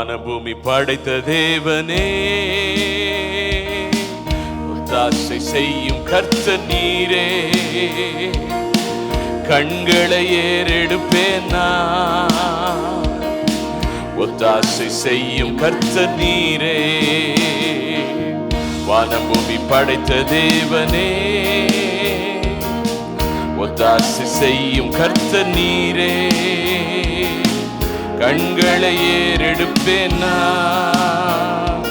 வானபூமி படைத்த தேவனே, ஒத்தாசை செய்யும் கர்த்தர் நீரே. கண்களை ஏறெடுப்பேன் நான், ஒத்தாசை செய்யும் கர்த்தர் நீரே. வானபூமி படைத்த தேவனே, ஒத்தாசை செய்யும் கர்த்தர் நீரே. கண்களை ஏறெடுப்பேன் நான்,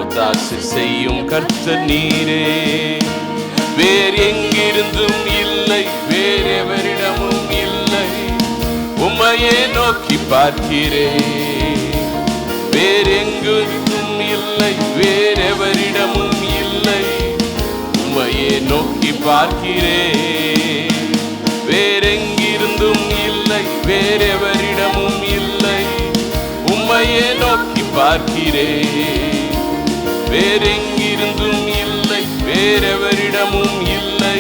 ஒத்தாசை செய்யும் கர்த்தர் நீரே. வேறு எங்கிருந்தும் இல்லை, வேறெவரிடமும் இல்லை, உம்மையே நோக்கி பார்க்கிறேன். வேறெங்கும் இல்லை, வேறெவரிடமும் இல்லை, உம்மையே நோக்கி பார்க்கிறேன். வேறெங்கிருந்தும் இல்லை, வேறெவரிடமும் இல்லை, உம்மையே நோக்கி பார்க்கிறேன். வேறெங்கிருந்தும் இல்லை, வேறெவரிடமும் இல்லை,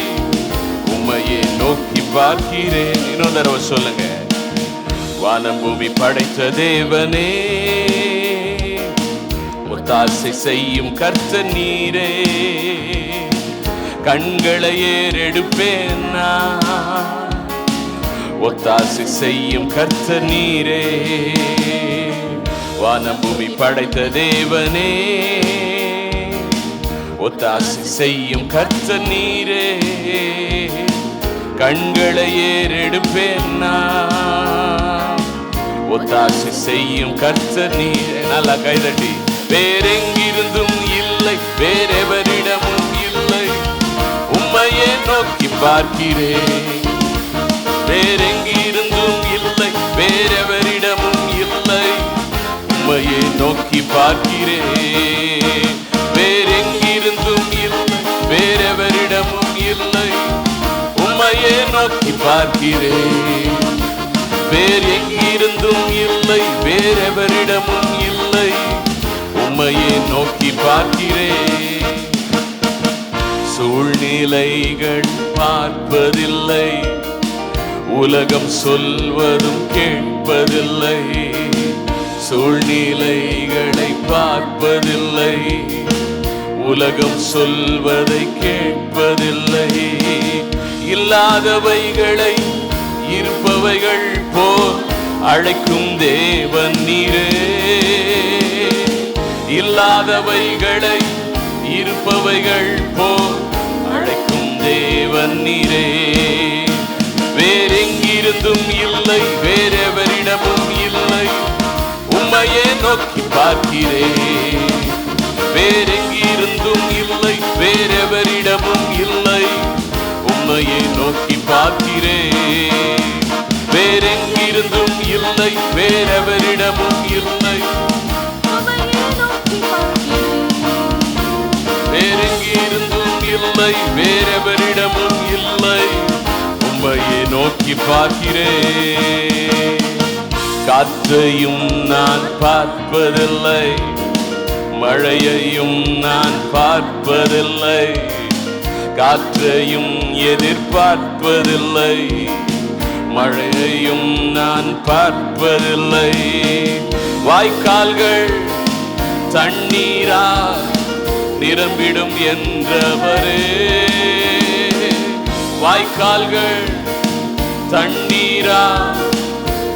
உம்மையே நோக்கி பார்க்கிறேன். இன்னொரு தடவை சொல்லுங்க. வானம் பூமி படைத்த தேவனே, ஒத்தாசை செய்யும் கர்த்தர் நீரே. கண்களை ஏறெடுப்பேன் நான், ஒத்தாசை செய்யும் கர்த்தர் நீரே. வானம் பூமி படைத்த தேவனே, ஒத்தாசை செய்யும் கர்த்தர் நீரே. கண்களை ஏறெடுப்பேன் நான், ஒத்தாசை செய்யும் கர்த்தர் நீரே. நல்லா கைதட்டி. வேறெங்கிருந்தும் இல்லை, வேறெவரிடமும் இல்லை, உம்மையே நோக்கி பார்க்கிறேன். வேறெங்கிருந்தும் இல்லை, வேறெவரிடமும் இல்லை, உம்மையே நோக்கி பார்க்கிறேன். வேறெங்கிருந்தும் இல்லை, வேறெவரிடமும் இல்லை, உம்மையே நோக்கி பார்க்கிறேன். வேறெங்கிருந்தும் இல்லை, வேறெவரிடமும் இல்லை, உம்மையே நோக்கி பார்க்கிறேன். சூழ்நிலைகள் பார்ப்பதில்லை, உலகம் சொல்வதும் கேட்பதில்லை. சூழ்நிலைகளை பார்ப்பதில்லை, உலகம் சொல்வதை கேட்பதில்லை. இல்லாதவைகளை இருப்பவைகள் போல் அழைக்கும் தேவன் நீரே. இல்லாதவைகளை இருப்பவைகள் போல் அழைக்கும் தேவன் நீரே. வேறெங்கிருந்தும் இல்லை, வேறெவரிடமும் இல்லை, உம்மையே நோக்கி பார்க்கிறேன். வேறெங்கிருந்தும் இல்லை, வேறெவரிடமும் இல்லை, உம்மையே நோக்கி பார்க்கிறேன். வேறெங்கிருந்தும் இல்லை, வேறெவரிடமும் இல்லை, வேறெங்கிருந்தும் இல்லை, வேறெவரிடமும் இல்லை, உம்மையே நோக்கி பார்க்கிறேன். காற்றையும் நான் பார்ப்பதில்லை, மழையையும் நான் பார்ப்பதில்லை. காற்றையும் எதிர்பார்ப்பதில்லை, மழையையும் நான் பார்ப்பதில்லை. வாய்க்கால்கள் தண்ணீரால் நிரம்பிடும் என்றவரே. வாய்க்கால்கள் தண்ணீரால்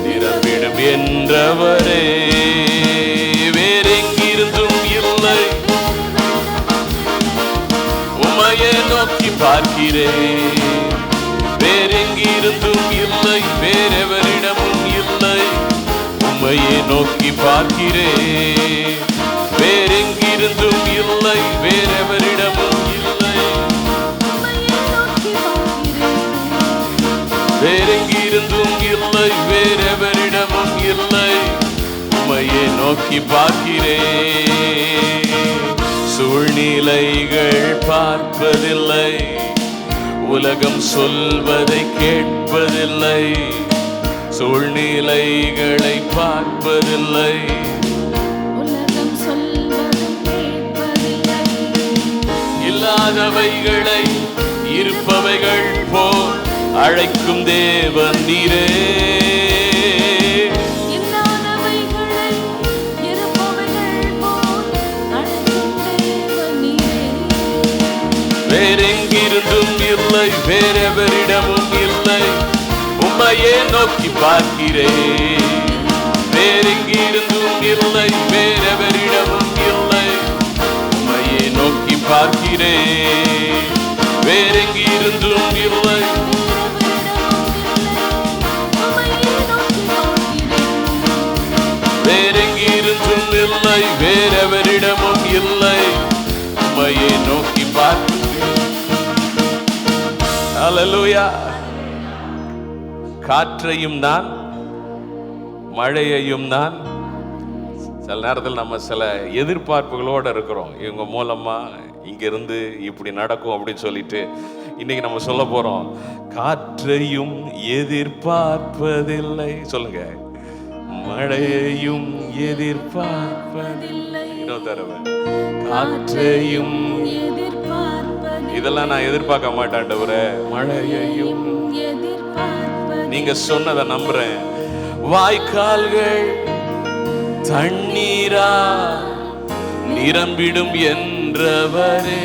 நிரம்பிடும் என்றவரே. வேறெங்கிருந்தும் இல்லை, உம்மையே நோக்கி பார்க்கிறேன். வேறெங்கிருந்தும் இல்லை, வேறெவரிடமும் இல்லை, உம்மையே நோக்கி பார்க்கிறேன். வேறெங்கிருந்தும் இல்லை, வேறெவரிடமும் இல்லை, வேறெங்கிருந்தும் இல்லை, வேறெவரிடமும் இல்லை, உம்மையே நோக்கி பார்க்கிறேன். சூழ்நிலைகள் பார்ப்பதில்லை, உலகம் சொல்வதை கேட்பதில்லை. சூழ்நிலைகளை பார்ப்பதில்லை, உலகம் சொல்வதை கேட்பதில்லை. இல்லாதவைகளை இருப்பவைகள் போல் அழைக்கும் தேவன் நீரே. இல்லாதவைகளை வேறெங்கிருந்தும் இல்லை, வேறெவரிடமும் இல்லை, உம்மையே நோக்கி பார்க்கிறேன். வேறெங்கிருந்தும் இல்லை, வேறெவரிடமும் இல்லை, உம்மையே நோக்கி பார்க்கிறேன். வேறெங்கிருந்தும் இல்லை, வேறெங்கிருந்தும் இல்லை, வேறெவரிடமும் இல்லை, உம்மையே நோக்கி பார்க்கிறேன். ஹல்லேலூயா. காற்றையும் நான், மழையையும் நான். சில நேரத்தில் நம்ம சில எதிர்பார்ப்புகளோடு இருக்கிறோம். இவங்க மூலமா இங்கிருந்து இப்படி நடக்கும் அப்படின்னு சொல்லிட்டு இன்னைக்கு நம்ம சொல்ல போறோம். காற்றையும் எதிர்பார்ப்பதில்லை. சொல்லுங்க, மழையையும் எதிர்பார்ப்பதில்லை. இன்னொரு தடவை, காற்றையும் இதெல்லாம் நான் எதிர்பார்க்க மாட்டேன்டவரே. மழையையும் நீங்க சொன்னதை நம்புறேன். வாய்க்கால்கள் தண்ணீரா நிரம்பிடும் என்றவரே,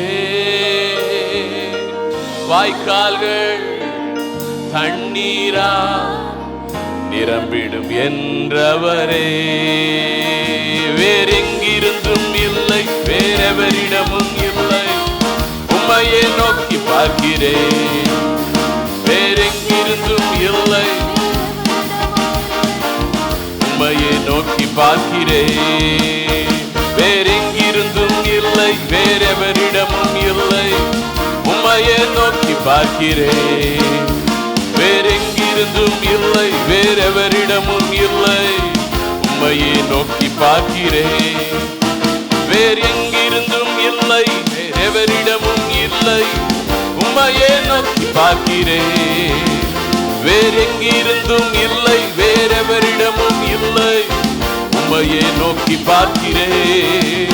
வாய்க்கால்கள் தண்ணீரா நிரம்பிடும் என்றவரே. வேறெங்கிருந்தும் இல்லை, வேறெவரிடமும் இல்லை, உம்மையே நோக்கி பார்க்கிறேன். வேறெங்கிருந்தும் இல்லை, உம்மையே நோக்கி பார்க்கிறேன். வேறெங்கிருந்தும் இல்லை, வேறெவரிடமும் இல்லை, உம்மையே நோக்கி பார்க்கிறேன். வேறெங்கிருந்தும் இல்லை, வேறெவரிடமும் இல்லை, உம்மையே நோக்கி பார்க்கிறேன். வேறெங்கிருந்தும் இல்லை, வேறெவரிடமும் இல்லை, உம்மையே நோக்கி பார்க்கிறேன். வேறெங்கிருந்தும் இல்லை, வேறெவரிடமும் இல்லை, உம்மையே நோக்கி பார்க்கிறேன்.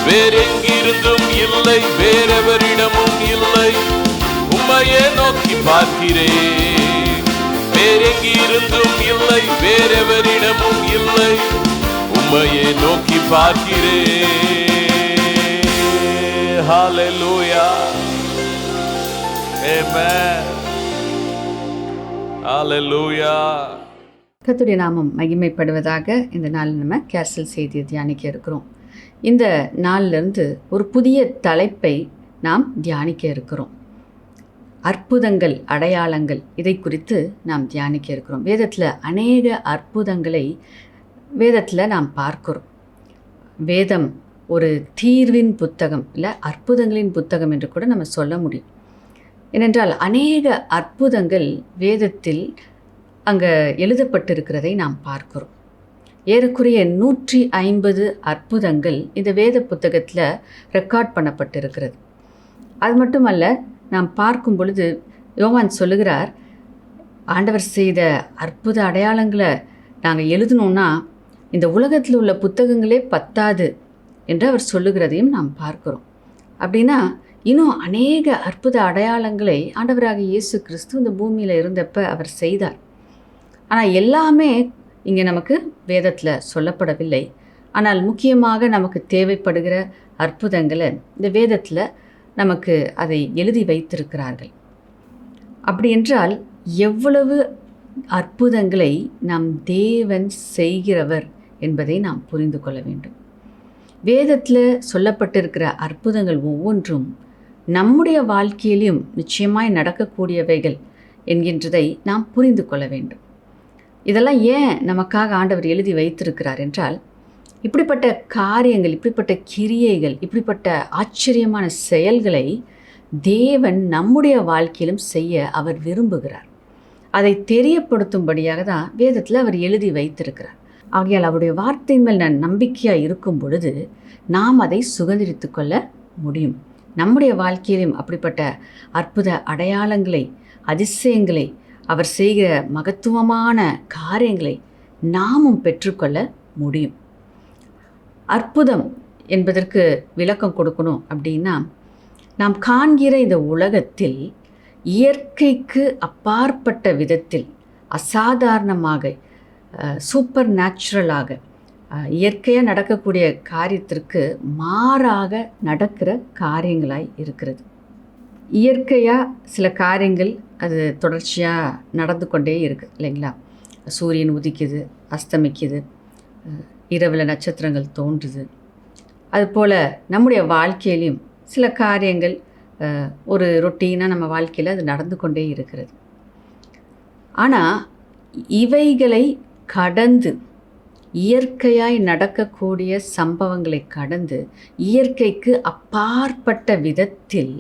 வேறெங்கிருந்தும் இல்லை, வேறெவரிடமும் இல்லை, உம்மையே நோக்கி பார்க்கிறேன். வேறெங்கிருந்தும் இல்லை, வேறெவரிடமும் இல்லை, உம்மையே நோக்கி பார்க்கிறேன். ஹல்லேலூயா. ஆமென். ஹல்லேலூயா. கர்த்தருடைய நாமம் மகிமைப்படுவதாக. இந்த நாள் நம்ம கேர்சல் செய்தியை தியானிக்க இருக்கிறோம். இந்த நாளிலிருந்து ஒரு புதிய தலைப்பை நாம் தியானிக்க இருக்கிறோம். அற்புதங்கள், அடையாளங்கள், இதை குறித்து நாம் தியானிக்க இருக்கிறோம். வேதத்தில் அநேக அற்புதங்களை வேதத்தில் நாம் பார்க்கிறோம். வேதம் ஒரு தீர்வின் புத்தகம், இல்லை அற்புதங்களின் புத்தகம் என்று கூட நம்ம சொல்ல முடியும். ஏனென்றால் அநேக அற்புதங்கள் வேதத்தில் அங்கே எழுதப்பட்டிருக்கிறதை நாம் பார்க்கிறோம். ஏறக்குறைய 150 அற்புதங்கள் இந்த வேத புத்தகத்தில் ரெக்கார்ட் பண்ணப்பட்டிருக்கிறது. அது மட்டுமல்ல, நாம் பார்க்கும் பொழுது யோவான் சொல்லுகிறார், ஆண்டவர் செய்த அற்புத அடையாளங்களை நாங்கள் எழுதணுன்னா இந்த உலகத்தில் உள்ள புத்தகங்களே பத்தாது என்று அவர் சொல்லுகிறதையும் நாம் பார்க்கிறோம். அப்படின்னா இன்னும் அநேக அற்புத அடையாளங்களை ஆண்டவராக இயேசு கிறிஸ்து இந்த பூமியில் இருந்தப்ப அவர் செய்தார். ஆனால் எல்லாமே இங்கே நமக்கு வேதத்தில் சொல்லப்படவில்லை. ஆனால் முக்கியமாக நமக்கு தேவைப்படுகிற அற்புதங்களை இந்த வேதத்தில் நமக்கு அதை எழுதி வைத்திருக்கிறார்கள். அப்படி என்றால் எவ்வளவு அற்புதங்களை நம் தேவன் செய்கிறவர் என்பதை நாம் புரிந்து கொள்ள வேண்டும். வேதத்தில் சொல்லப்பட்டிருக்கிற அற்புதங்கள் ஒவ்வொன்றும் நம்முடைய வாழ்க்கையிலும் நிச்சயமாய் நடக்கக்கூடியவைகள் என்கின்றதை நாம் புரிந்து கொள்ள வேண்டும். இதெல்லாம் ஏன் நமக்காக ஆண்டவர் எழுதி வைத்திருக்கிறார் என்றால், இப்படிப்பட்ட காரியங்கள், இப்படிப்பட்ட கிரியைகள், இப்படிப்பட்ட ஆச்சரியமான செயல்களை தேவன் நம்முடைய வாழ்க்கையிலும் செய்ய அவர் விரும்புகிறார். அதை தெரியப்படுத்தும்படியாக தான் வேதத்தில் அவர் எழுதி வைத்திருக்கிறார். ஆகையால் அவருடைய வார்த்தையின் மேல் நான் நம்பிக்கையாக இருக்கும் பொழுது நாம் அதை சுதந்திரித்து கொள்ள முடியும். நம்முடைய வாழ்க்கையிலும் அப்படிப்பட்ட அற்புத அடையாளங்களை, அதிசயங்களை, அவர் செய்கிற மகத்துவமான காரியங்களை நாமும் பெற்றுக்கொள்ள முடியும். அற்புதம் என்பதற்கு விளக்கம் கொடுக்கணும் அப்படின்னா, நாம் காண்கிற இந்த உலகத்தில் இயற்கைக்கு அப்பாற்பட்ட விதத்தில் அசாதாரணமாக, சூப்பர் நேச்சுரலாக, இயற்கையாக நடக்கக்கூடிய காரியத்திற்கு மாறாக நடக்கிற காரியங்களாய் இருக்கிறது. இயற்கையாக சில காரியங்கள் அது தொடர்ச்சியாக நடந்து கொண்டே இருக்குது இல்லைங்களா? சூரியன் உதிக்குது, அஸ்தமிக்குது, இரவில் நட்சத்திரங்கள் தோன்றுது. அதுபோல் நம்முடைய வாழ்க்கையிலையும் சில காரியங்கள் ஒரு ரொட்டீனாக நம்ம வாழ்க்கையில் அது நடந்து கொண்டே இருக்கிறது. ஆனால் இவைகளை கடந்து, இயற்கையாய் நடக்கக்கூடிய சம்பவங்களை கடந்து, இயற்கைக்கு அப்பாற்பட்ட விதத்தில்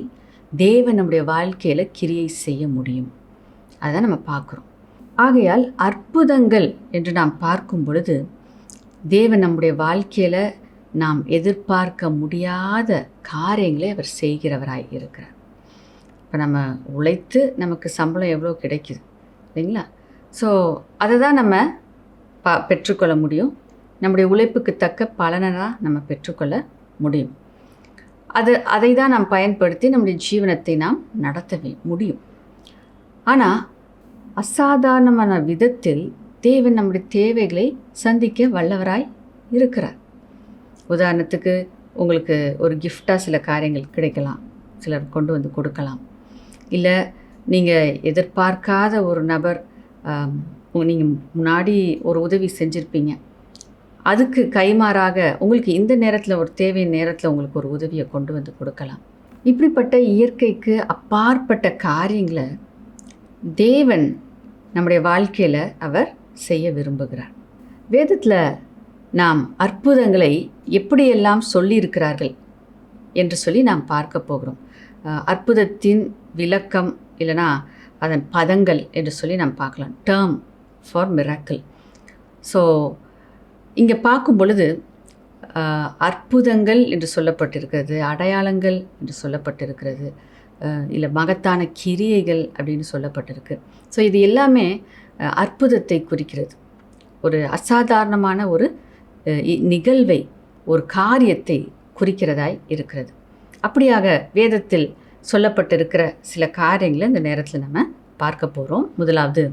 தேவன் நம்முடைய வாழ்க்கையில் கிரியை செய்ய முடியும். அதான் நம்ம பார்க்குறோம். ஆகையால் அற்புதங்கள் என்று நாம் பார்க்கும் பொழுது தேவன் நம்முடைய வாழ்க்கையில் நாம் எதிர்பார்க்க முடியாத காரியங்களை அவர் செய்கிறவராய் இருக்கிறார். இப்போ நம்ம உழைத்து நமக்கு சம்பளம் எவ்வளோ கிடைக்குது இல்லைங்களா? ஸோ அதை தான் நம்ம பெற்றுக்கொள்ள முடியும். நம்முடைய உழைப்புக்கு தக்க பலனை தான் நம்ம பெற்றுக்கொள்ள முடியும். அதை தான் நாம் பயன்படுத்தி நம்முடைய ஜீவனத்தை நாம் நடத்த முடியும். ஆனால் அசாதாரணமான விதத்தில் தேவன் நம்முடைய தேவைகளை சந்திக்க வல்லவராய் இருக்கிறார். உதாரணத்துக்கு உங்களுக்கு ஒரு கிஃப்டாக சில காரியங்கள் கிடைக்கலாம், சிலர் கொண்டு வந்து கொடுக்கலாம். இல்லை நீங்கள் எதிர்பார்க்காத ஒரு நபர், நீங்கள் முன்னாடி ஒரு உதவி செஞ்சுருப்பீங்க, அதுக்கு கைமாறாக உங்களுக்கு இந்த நேரத்தில் ஒரு தேவையின் நேரத்தில் உங்களுக்கு ஒரு உதவியை கொண்டு வந்து கொடுக்கலாம். இப்படிப்பட்ட இயற்கைக்கு அப்பாற்பட்ட காரியங்களை தேவன் நம்முடைய வாழ்க்கையில் அவர் செய்ய விரும்புகிறார். வேதத்தில் நாம் அற்புதங்களை எப்படியெல்லாம் சொல்லியிருக்கிறார்கள் என்று சொல்லி நாம் பார்க்க போகிறோம். அற்புதத்தின் விளக்கம் இல்லைனா அதன் பதங்கள் என்று சொல்லி நாம் பார்க்கலாம். Term for miracle. ஸோ இங்கே பார்க்கும் பொழுது அற்புதங்கள் என்று சொல்லப்பட்டிருக்கிறது, அடையாளங்கள் என்று சொல்லப்பட்டிருக்கிறது, இல்லை மகத்தான கிரியைகள் அப்படின்னு சொல்லப்பட்டிருக்கு. ஸோ இது எல்லாமே அற்புதத்தை குறிக்கிறது. ஒரு அசாதாரணமான ஒரு நிகழ்வை, ஒரு காரியத்தை குறிக்கிறதாய் இருக்கிறது. அப்படியாக வேதத்தில் சொல்லப்பட்டிருக்கிற சில காரியங்களை இந்த நேரத்தில் நம்ம பார்க்க போகிறோம். முதலாவது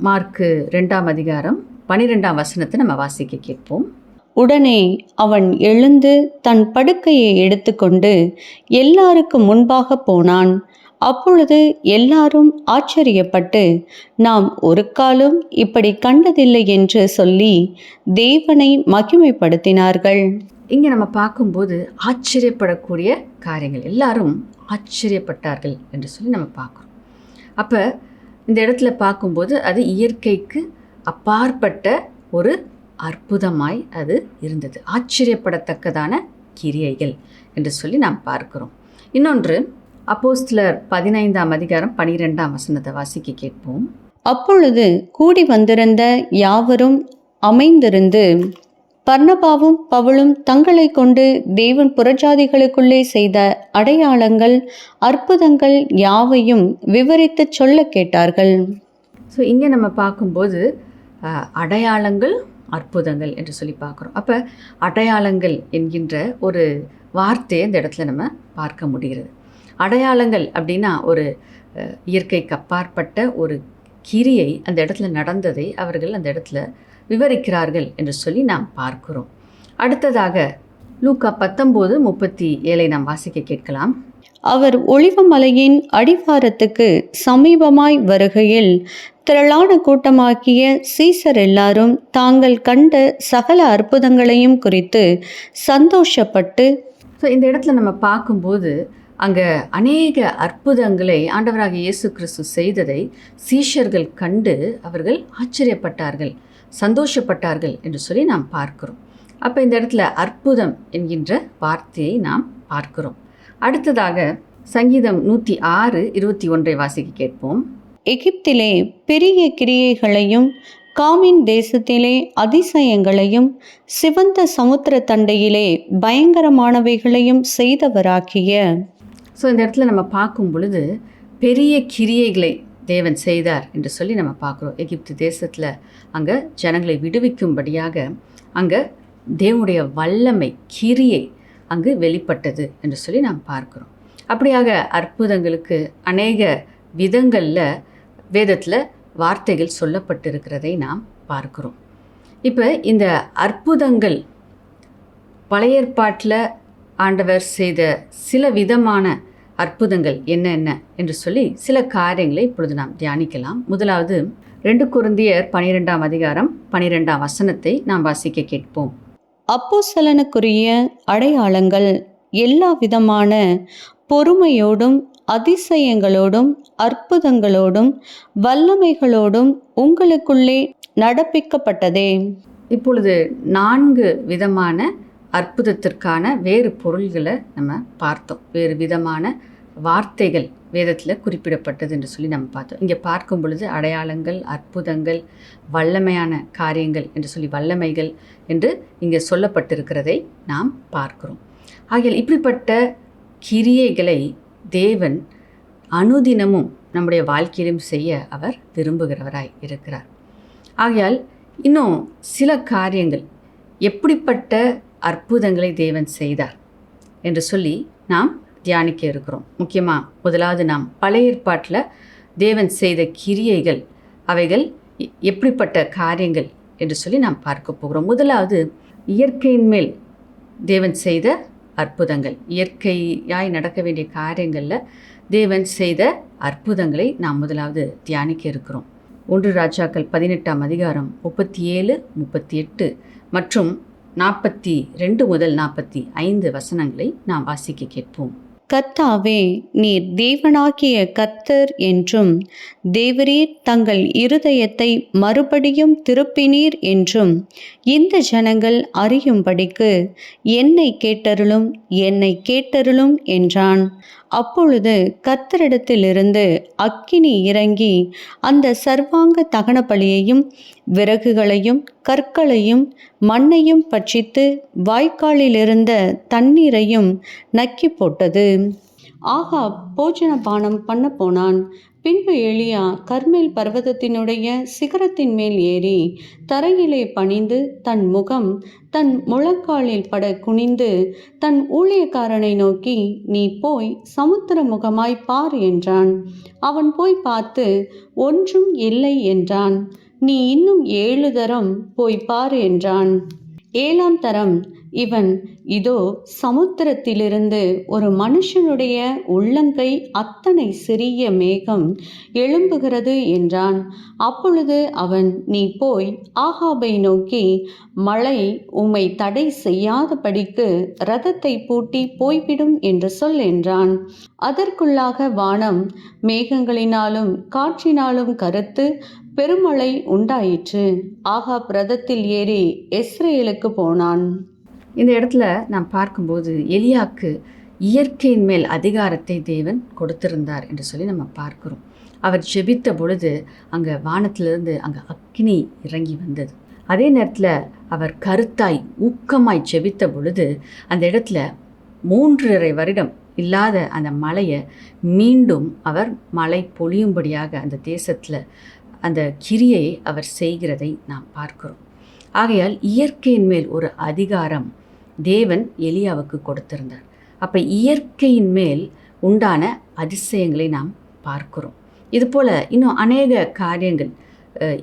மார்க்கு 2ஆம் அதிகாரம் 12ஆம் வசனத்தை நம்ம வாசிக்க கேட்போம். உடனே அவன் எழுந்து தன் படுக்கையை எடுத்துக்கொண்டு எல்லாருக்கும் முன்பாக போனான். அப்பொழுது எல்லாரும் ஆச்சரியப்பட்டு நாம் ஒரு காலம் இப்படி கண்டதில்லை என்று சொல்லி தேவனை மகிமைப்படுத்தினார்கள். இங்கே நம்ம பார்க்கும்போது ஆச்சரியப்படக்கூடிய காரியங்கள், எல்லாரும் ஆச்சரியப்பட்டார்கள் என்று சொல்லி நம்ம பார்க்குறோம். அப்போ இந்த இடத்துல பார்க்கும்போது அது இயற்கைக்கு அப்பாற்பட்ட ஒரு அற்புதமாய் அது இருந்தது. ஆச்சரியப்படத்தக்கதான கிரியைகள் என்று சொல்லி நாம் பார்க்கிறோம். இன்னொன்று அப்போஸ்தலர் 15ஆம் அதிகாரம் 12ஆம் வசனத்தை வாசிக்க கேட்போம். அப்பொழுது கூடி வந்திருந்த யாவரும் அமைந்திருந்து பர்னபாவும் பவுலும் தங்களை கொண்டு தேவன் புறஜாதிகளுக்குள்ளே செய்த அடையாளங்கள் அற்புதங்கள் யாவையும் விவரித்து சொல்ல கேட்டார்கள். ஸோ இங்கே நம்ம பார்க்கும்போது அடையாளங்கள் அற்புதங்கள் என்று சொல்லி பார்க்குறோம். அப்போ அடையாளங்கள் என்கின்ற ஒரு வார்த்தையை இந்த இடத்துல நம்ம பார்க்க முடிகிறது. அடையாளங்கள் அப்படின்னா ஒரு இயற்கைக்கு அப்பாற்பட்ட ஒரு கிரியை அந்த இடத்துல நடந்ததை அவர்கள் அந்த இடத்துல விவரிக்கிறார்கள் என்று சொல்லி நாம் பார்க்கிறோம். அடுத்ததாக லூக்கா 19:37 நாம் வாசிக்க கேட்கலாம். அவர் ஒலிவ மலையின் அடிவாரத்துக்கு சமீபமாய் வருகையில் திரளான கூட்டமாக்கிய சீசர் எல்லாரும் தாங்கள் கண்ட சகல அற்புதங்களையும் குறித்து சந்தோஷப்பட்டு. ஸோ இந்த இடத்துல நம்ம பார்க்கும்போது அங்கே அநேக அற்புதங்களை ஆண்டவராகிய இயேசு கிறிஸ்து செய்ததை சீஷர்கள் கண்டு அவர்கள் ஆச்சரியப்பட்டார்கள், சந்தோஷப்பட்டார்கள் என்று சொல்லி நாம் பார்க்கிறோம். அப்போ இந்த இடத்துல அற்புதம் என்கின்ற வார்த்தையை நாம் பார்க்கிறோம். அடுத்ததாக சங்கீதம் 106:21 வாசிக்க கேட்போம். எகிப்திலே பெரிய கிரியைகளையும் காமின் தேசத்திலே அதிசயங்களையும் சிவந்த சமுத்திர தண்டையிலே பயங்கரமானவைகளையும் செய்தவராகிய. ஸோ இந்த இடத்துல நம்ம பார்க்கும் பொழுது பெரிய கிரியைகளை தேவன் செய்தார் என்று சொல்லி நம்ம பார்க்குறோம். எகிப்து தேசத்தில் அங்கே ஜனங்களை விடுவிக்கும்படியாக அங்கே தேவனுடைய வல்லமை கிரியை அங்கு வெளிப்பட்டது என்று சொல்லி நாம் பார்க்குறோம். அப்படியாக அற்புதங்களுக்கு அநேக விதங்களில் வேதத்தில் வார்த்தைகள் சொல்லப்பட்டிருக்கிறதை நாம் பார்க்கிறோம். இப்போ இந்த அற்புதங்கள் பழைய ஏற்பாட்டில் ஆண்டவர் செய்த சில விதமான அற்புதங்கள் என்ன என்று சொல்லி சில காரியங்களை இப்பொழுது நாம் தியானிக்கலாம். முதலாவது 2 கொரிந்தியர் 12ஆம் அதிகாரம் 12ஆம் வசனத்தை நாம் வாசிக்க கேட்போம். அப்போஸ்தலனுக்குரிய அடையாளங்கள் எல்லா விதமான பொறுமையோடும் அதிசயங்களோடும் அற்புதங்களோடும் வல்லமைகளோடும் உங்களுக்குள்ளே நடப்பிக்கப்பட்டதே. இப்பொழுது 4 விதமான அற்புதத்திற்கான வேறு பொருள்களை நம்ம பார்த்தோம். வேறு விதமான வார்த்தைகள் வேதத்தில் குறிப்பிடப்பட்டது என்று சொல்லி நம்ம பார்த்தோம். இங்கே பார்க்கும் பொழுது அடையாளங்கள், அற்புதங்கள், வல்லமையான காரியங்கள் என்று சொல்லி வல்லமைகள் என்று இங்கே சொல்லப்பட்டிருக்கிறதை நாம் பார்க்கிறோம். ஆகையால் இப்படிப்பட்ட கிரியைகளை தேவன் அனுதினமும் நம்முடைய வாழ்க்கையிலும் செய்ய அவர் விரும்புகிறவராய் இருக்கிறார். ஆகையால் இன்னும் சில காரியங்கள், எப்படிப்பட்ட அற்புதங்களை தேவன் செய்தார் என்று சொல்லி நாம் தியானிக்க இருக்கிறோம். முக்கியமாக முதலாவது நாம் பழைய ஏற்பாட்டில் தேவன் செய்த கிரியைகள், அவைகள் எப்படிப்பட்ட காரியங்கள் என்று சொல்லி நாம் பார்க்க போகிறோம். முதலாவது இயற்கையின் மேல் தேவன் செய்த அற்புதங்கள். இயற்கையாய் நடக்க வேண்டிய காரியங்களில் தேவன் செய்த அற்புதங்களை நாம் முதலாவது தியானிக்க இருக்கிறோம். 1 ராஜாக்கள் 18ஆம் அதிகாரம் 37, 38 மற்றும் 42 முதல் 45 வசனங்களை நாம் வாசிக்க கேட்போம். கர்த்தாவே, நீர் தேவனாகிய கர்த்தர் என்றும் தேவரீர் தங்கள் இருதயத்தை மறுபடியும் திருப்பினீர் என்றும் இந்த ஜனங்கள் அறியும்படிக்கு என்னை கேட்டருளும் என்றான். அப்பொழுது கர்த்தரிடத்திலிருந்து அக்கினி இறங்கி அந்த சர்வாங்க தகன பலியையும் விறகுகளையும் கற்களையும் மண்ணையும் பட்சித்து வாய்க்காலிலிருந்த தண்ணீரையும் நக்கி போட்டது. ஆகாப் போஜன பானம் பண்ண போனான். பின்பு எலியா கர்மேல் பர்வதத்தினுடைய சிகரத்தின் மேல் ஏறி தரையிலே பணிந்து தன் முகம் தன் முழங்காலில் பட குனிந்து தன் ஊழியக்காரனை நோக்கி, நீ போய் சமுத்திர முகமாய் பார் என்றான். அவன் போய் பார்த்து ஒன்றும் இல்லை என்றான். நீ இன்னும் 7 தரம் போய் பார் என்றான். 7ஆம் தரம் இவன், இதோ சமுத்திரத்திலிருந்து ஒரு மனுஷனுடைய உள்ளங்கை அத்தனை சிறிய மேகம் எழும்புகிறது என்றான். அப்பொழுது அவன், நீ போய் ஆகாபை நோக்கி, மழை உம்மை தடை செய்யாதபடிக்கு இரதத்தை பூட்டி போய்விடும் என்று சொல் என்றான். அதற்குள்ளாக வானம் மேகங்களினாலும் காற்றினாலும் கருத்து பெருமழை உண்டாயிற்று. ஆகாப் ரதத்தில் ஏறி இஸ்ரேலுக்கு போனான். இந்த இடத்துல நாம் பார்க்கும்போது எலியாக்கு இயற்கையின் மேல் அதிகாரத்தை தேவன் கொடுத்திருந்தார் என்று சொல்லி நம்ம பார்க்கிறோம். அவர் ஜெபித்த பொழுது அங்கே வானத்திலிருந்து அங்கே அக்கினி இறங்கி வந்தது. அதே நேரத்தில் அவர் கருத்தாய் ஊக்கமாய் ஜெபித்த பொழுது அந்த இடத்துல 3.5 வருடம் இல்லாத அந்த மழையை மீண்டும் அவர் மழை பொழியும்படியாக அந்த தேசத்தில் அந்த கிரியை அவர் செய்கிறதை நாம் பார்க்கிறோம். ஆகையால் இயற்கையின் மேல் ஒரு அதிகாரம் தேவன் எலியாவுக்கு கொடுத்திருந்தார். அப்போ இயற்கையின் மேல் உண்டான அதிசயங்களை நாம் பார்க்கிறோம். இதுபோல் இன்னும் அநேக காரியங்கள்,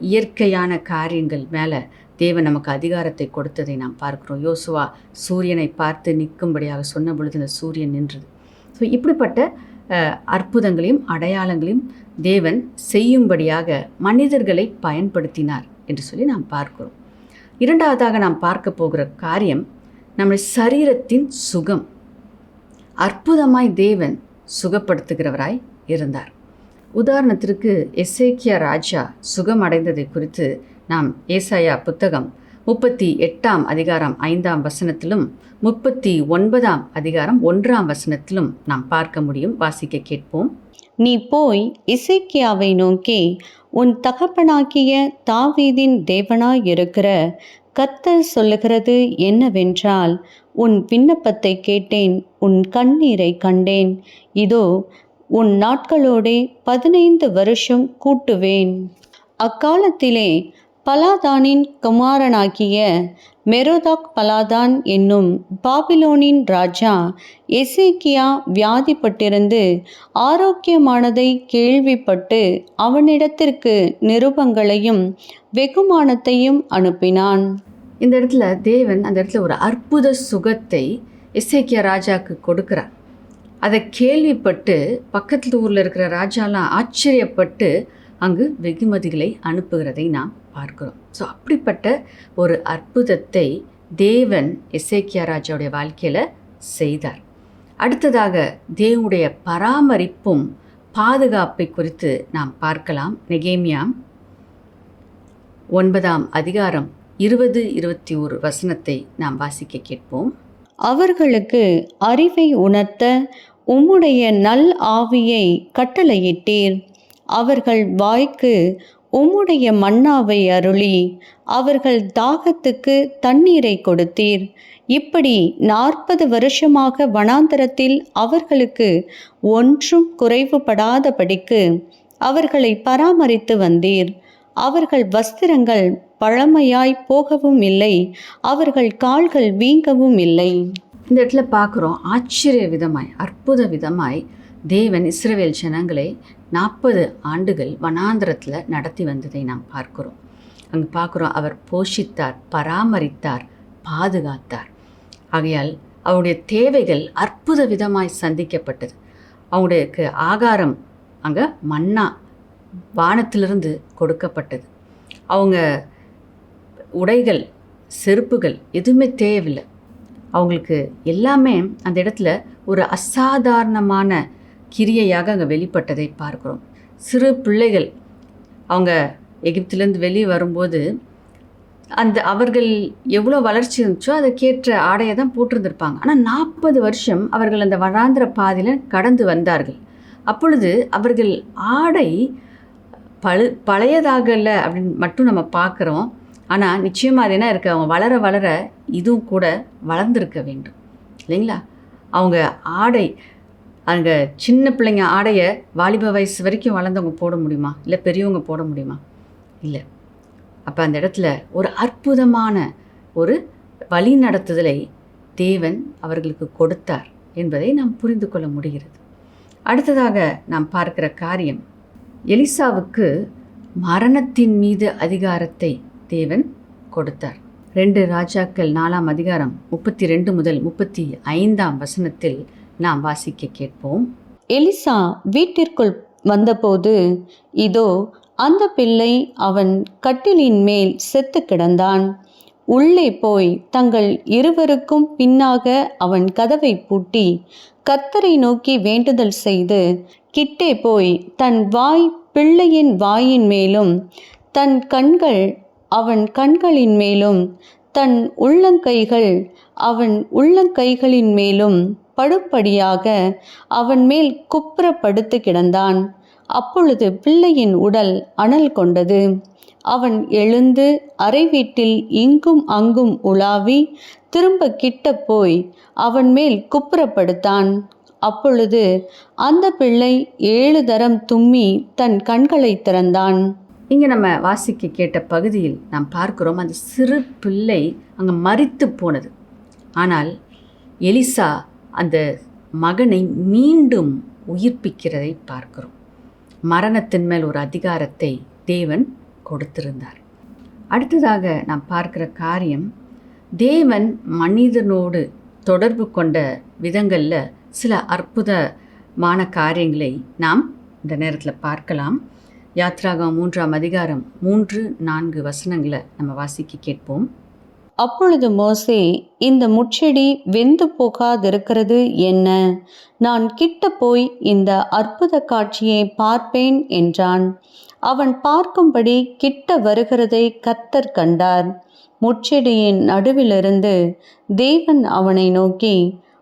இயற்கையான காரியங்கள் மேலே தேவன் நமக்கு அதிகாரத்தை கொடுத்ததை நாம் பார்க்கிறோம். யோசுவா சூரியனை பார்த்து நிற்கும்படியாக சொன்ன பொழுது இந்த சூரியன் நின்றது. ஸோ இப்படிப்பட்ட அற்புதங்களையும் அடையாளங்களையும் தேவன் செய்யும்படியாக மனிதர்களை பயன்படுத்தினார் என்று சொல்லி நாம் பார்க்கிறோம். 2வதாக நாம் பார்க்க போகிற காரியம் நம்முடைய சரீரத்தின் சுகம். அற்புதமாய் தேவன் சுகப்படுத்துகிறவராய் இருந்தார். உதாரணத்திற்கு எசேக்கியா ராஜா சுகம் அடைந்ததை குறித்து நாம் ஏசாயா புத்தகம் 38ஆம் அதிகாரம் 5ஆம் வசனத்திலும் 39ஆம் அதிகாரம் 1ஆம் வசனத்திலும் நாம் பார்க்க முடியும். வாசிக்க கேட்போம். நீ போய் எசேக்கியாவை நோக்கி, உன் தகப்பனாகிய தாவீதின் தேவனாயிருக்கிற கர்த்தர் சொல்லுகிறது என்னவென்றால், உன் விண்ணப்பத்தை கேட்டேன், உன் கண்ணீரை கண்டேன். இதோ உன் நாட்களோடே 15 வருஷம் கூட்டுவேன். அக்காலத்திலே பலாதானின் குமாரனாகிய மெரோதாக் பலாதான் என்னும் பாபிலோனின் ராஜா எசேக்கியா வியாதிப்பட்டிருந்து ஆரோக்கியமானதை கேள்விப்பட்டு அவனிடத்திற்கு நிருபங்களையும் வெகுமானத்தையும் அனுப்பினான். இந்த இடத்துல தேவன் அந்த இடத்துல ஒரு அற்புத சுகத்தை எசேக்கியா ராஜாவுக்கு கொடுக்கிறார். அதை கேள்விப்பட்டு பக்கத்தில் ஊரில் இருக்கிற ராஜாலாம் ஆச்சரியப்பட்டு அங்கு வெகுமதிகளை அனுப்புகிறதை நாம் பார்க்கிறோம். ஸோ அப்படிப்பட்ட ஒரு அற்புதத்தை தேவன் எசேக்கியா ராஜாவுடைய வாழ்க்கையில் செய்தார். அடுத்ததாக தேவனுடைய பராமரிப்பும் பாதுகாப்பை குறித்து நாம் பார்க்கலாம். நெகேமியா 9ஆம் அதிகாரம் 20-21 வசனத்தை நாம் வாசிக்க கேட்போம். அவர்களுக்கு அறிவை உணர்த்த உம்முடைய நல் ஆவியை கட்டளையிட்டீர். அவர்கள் வாய்க்கு உம்முடைய மன்னாவை அருளி அவர்கள் தாகத்துக்கு தண்ணீரை கொடுத்தீர். இப்படி 40 வருஷமாக வனாந்தரத்தில் அவர்களுக்கு ஒன்றும் குறைவுபடாதபடிக்கு அவர்களை பராமரித்து வந்தீர். அவர்கள் வஸ்திரங்கள் பழமையாய் போகவும் இல்லை, அவர்கள் கால்கள் வீங்கவும் இல்லை. இந்த இடத்துல பார்க்குறோம், ஆச்சரிய விதமாய் அற்புத விதமாய் தேவன் இஸ்ரவேல் ஜனங்களை 40 ஆண்டுகள் வனாந்தரத்தில் நடத்தி வந்ததை நாம் பார்க்கிறோம். அங்கே பார்க்குறோம், அவர் போஷித்தார், பராமரித்தார், பாதுகாத்தார். ஆகையால் அவருடைய தேவைகள் அற்புத விதமாய் சந்திக்கப்பட்டது. அவங்களுக்கு ஆகாரம் அங்கே மன்னா வானத்திலிருந்து கொடுக்கப்பட்டது. அவங்க உடைகள், செருப்புகள் எதுவுமே தேவையில்லை. அவங்களுக்கு எல்லாமே அந்த இடத்துல ஒரு அசாதாரணமான கிரியையாக அங்கே வெளிப்பட்டதை பார்க்குறோம். சிறு பிள்ளைகள் அவங்க எகிப்திலேருந்து வெளியே வரும்போது அவர்கள் எவ்வளோ வளர்ச்சி இருந்துச்சோ அதுக்கேற்ற ஆடையை தான் போட்டிருந்திருப்பாங்க. ஆனால் 40 வருஷம் அவர்கள் அந்த வனாந்திர பாதையில் கடந்து வந்தார்கள். அப்பொழுது அவர்கள் ஆடை பழையதாகல அப்படின்னு மட்டும் நம்ம பார்க்குறோம். ஆனால் நிச்சயமாக அது என்ன இருக்குது, அவங்க வளர வளர இதுவும் கூட வளர்ந்துருக்க வேண்டும் இல்லைங்களா? அவங்க ஆடை, அங்கே சின்ன பிள்ளைங்க ஆடையை வாலிப வயசு வரைக்கும் வளர்ந்தவங்க போட முடியுமா? இல்லை பெரியவங்க போட முடியுமா? இல்லை. அப்போ அந்த இடத்துல ஒரு அற்புதமான ஒரு வழி நடத்துதலை தேவன் அவர்களுக்கு கொடுத்தார் என்பதை நாம் புரிந்து கொள்ள முடிகிறது. அடுத்ததாக நாம் பார்க்கிற காரியம், எலிசாவுக்கு மரணத்தின் மீது அதிகாரத்தை தேவன் கொடுத்தார். 2 ராஜாக்கள் 4ஆம் அதிகாரம் 32 முதல் 35ஆம் வசனத்தில் நாம் வாசிக்க கேட்போம். எலிசா வீட்டிற்குள் வந்தபோது, இதோ அந்த பிள்ளை அவன் கட்டிலின் மேல் செத்து கிடந்தான். உள்ளே போய் தங்கள் இருவருக்கும் பின்னாக அவன் கதவை பூட்டி கர்த்தரை நோக்கி வேண்டுதல் செய்து, கிட்டே போய் தன் வாய் பிள்ளையின் வாயின் மேலும், தன் கண்கள் அவன் கண்களின் மேலும், தன் உள்ளங்கைகள் அவன் உள்ளங்கைகளின் மேலும் படுப்படியாக அவன் மேல் குப்புற படுத்து கிடந்தான். அப்பொழுது பிள்ளையின் உடல் அனல் கொண்டது. அவன் எழுந்து அறை வீட்டில் இங்கும் அங்கும் உலாவி திரும்ப கிட்ட போய் அவன் மேல் குப்புறப்படுத்தான். அப்பொழுது அந்த பிள்ளை 7 தரம் தும்மி தன் கண்களை திறந்தான். இங்கே நம்ம வாசிக்க கேட்ட பகுதியில் நாம் பார்க்கிறோம், அந்த சிறு பிள்ளை அங்கே மரித்து போனது. ஆனால் எலிசா அந்த மகனை மீண்டும் உயிர்ப்பிக்கிறதை பார்க்கிறோம். மரணத்தின் மேல் ஒரு அதிகாரத்தை தேவன் கொடுத்திருந்தார். அடுத்ததாக நாம் பார்க்கிற காரியம், தேவன் மனிதனோடு தொடர்பு கொண்ட விதங்களில் சில அற்புதமான காரியங்களை நாம் இந்த நேரத்தில் பார்க்கலாம். யாத்ராகமம் 3ஆம் அதிகாரம் 3-4 வசனங்களை நம்ம வாசிக்க கேட்போம். அப்பொழுது மோசே, இந்த முட்செடி வெந்து போகாதிருக்கிறது என்ன? நான் கிட்ட போய் இந்த அற்புத காட்சியை பார்ப்பேன் என்றான். அவன் பார்க்கும்படி கிட்ட வருகிறதை கர்த்தர் கண்டார். முட்செடியின் நடுவிலிருந்து தேவன் அவனை நோக்கி,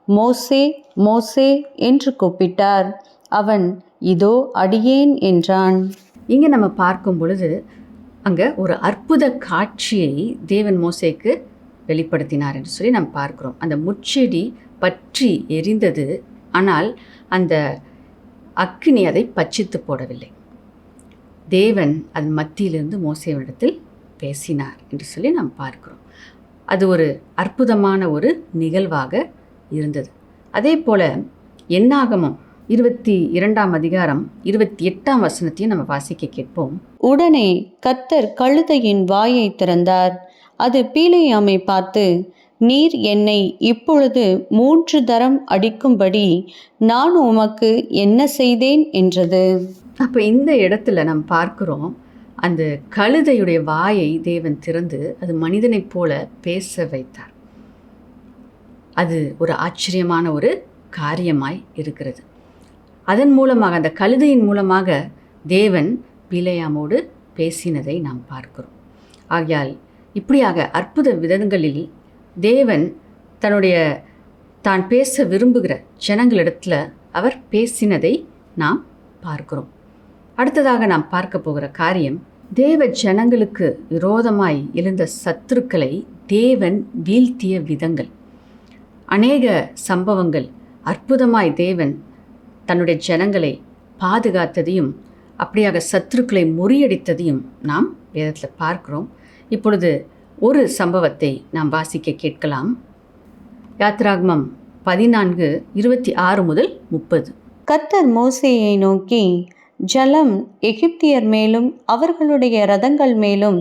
மோசே மோசே என்று கூப்பிட்டார். அவன், இதோ அடியேன் என்றான். இங்கே நம்ம பார்க்கும் பொழுது அங்கே ஒரு அற்புத காட்சியை தேவன் மோசேக்கு வெளிப்படுத்தினார் என்று சொல்லி நம்ம பார்க்குறோம். அந்த முட்செடி பற்றி எரிந்தது, ஆனால் அந்த அக்கினி அதை பட்சித்து போடவில்லை. தேவன் அதன் மத்தியிலிருந்து மோசேவிடத்தில் பேசினார் என்று சொல்லி நாம் பார்க்கிறோம். அது ஒரு அற்புதமான ஒரு நிகழ்வாக இருந்தது. அதே போல் என்னாகமம் 22ஆம் அதிகாரம் 28ஆம் வசனத்தையும் நம்ம வாசிக்க கேட்போம். உடனே கர்த்தர் கழுதையின் வாயை திறந்தார். அது பீலேயாமை பார்த்து, நீர் என்னை இப்பொழுது 3 தரம் அடிக்கும்படி நான் உமக்கு என்ன செய்தேன் என்றது. அப்போ இந்த இடத்துல நாம் பார்க்கிறோம், அந்த கழுதையுடைய வாயை தேவன் திறந்து அது மனிதனைப் போல பேச வைத்தார். அது ஒரு ஆச்சரியமான ஒரு காரியமாய் இருக்கிறது. அதன் மூலமாக, அந்த கழுதையின் மூலமாக தேவன் பிலேயாமோடு பேசினதை நாம் பார்க்கிறோம். ஆகையால் இப்படியாக அற்புத விதங்களில் தேவன் தான் பேச விரும்புகிற ஜனங்களிடத்தில் அவர் பேசினதை நாம் பார்க்கிறோம். அடுத்ததாக நாம் பார்க்க போகிற காரியம், தேவ ஜனங்களுக்கு விரோதமாய் எழுந்த சத்துருக்களை தேவன் வீழ்த்திய விதங்கள். அநேக சம்பவங்கள் அற்புதமாய் தேவன் தன்னுடைய ஜனங்களை பாதுகாத்ததையும் அப்படியாக சத்துருக்களை முறியடித்ததையும் நாம் வேதத்தில் பார்க்கிறோம். இப்பொழுது ஒரு சம்பவத்தை நாம் வாசிக்க கேட்கலாம். யாத்ராகமம் 14:26 முதல் 30. கர்த்தர் மோசேயை நோக்கி, ஜலம் எகிப்தியர் மேலும் அவர்களுடைய இரதங்கள் மேலும்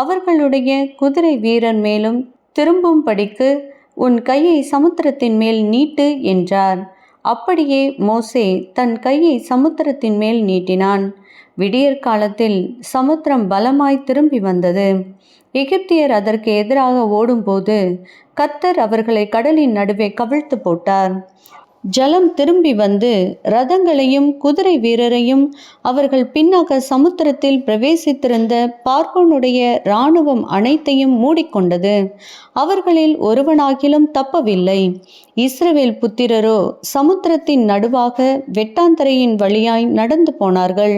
அவர்களுடைய குதிரை வீரர் மேலும் திரும்பும்படிக்கு உன் கையை சமுத்திரத்தின் மேல் நீட்டு என்றார். அப்படியே மோசே தன் கையை சமுத்திரத்தின் மேல் நீட்டினான். விடியற் காலத்தில் சமுத்திரம் பலமாய் திரும்பி வந்தது. எகிப்தியர் அதற்கு எதிராக ஓடும்போது கர்த்தர் அவர்களை கடலின் நடுவே கவிழ்த்து போட்டார். ஜலம் திரும்பி வந்து இரதங்களையும் குதிரை வீரரையும் அவர்கள் பின்னாக சமுத்திரத்தில் பிரவேசித்திருந்த பார்வோனுடைய இராணுவம் அனைத்தையும் மூடிக்கொண்டது. அவர்களில் ஒருவனாகிலும் தப்பவில்லை. இஸ்ரவேல் புத்திரரோ சமுத்திரத்தின் நடுவாக வெட்டாந்தரையின் வழியாய் நடந்து போனார்கள்.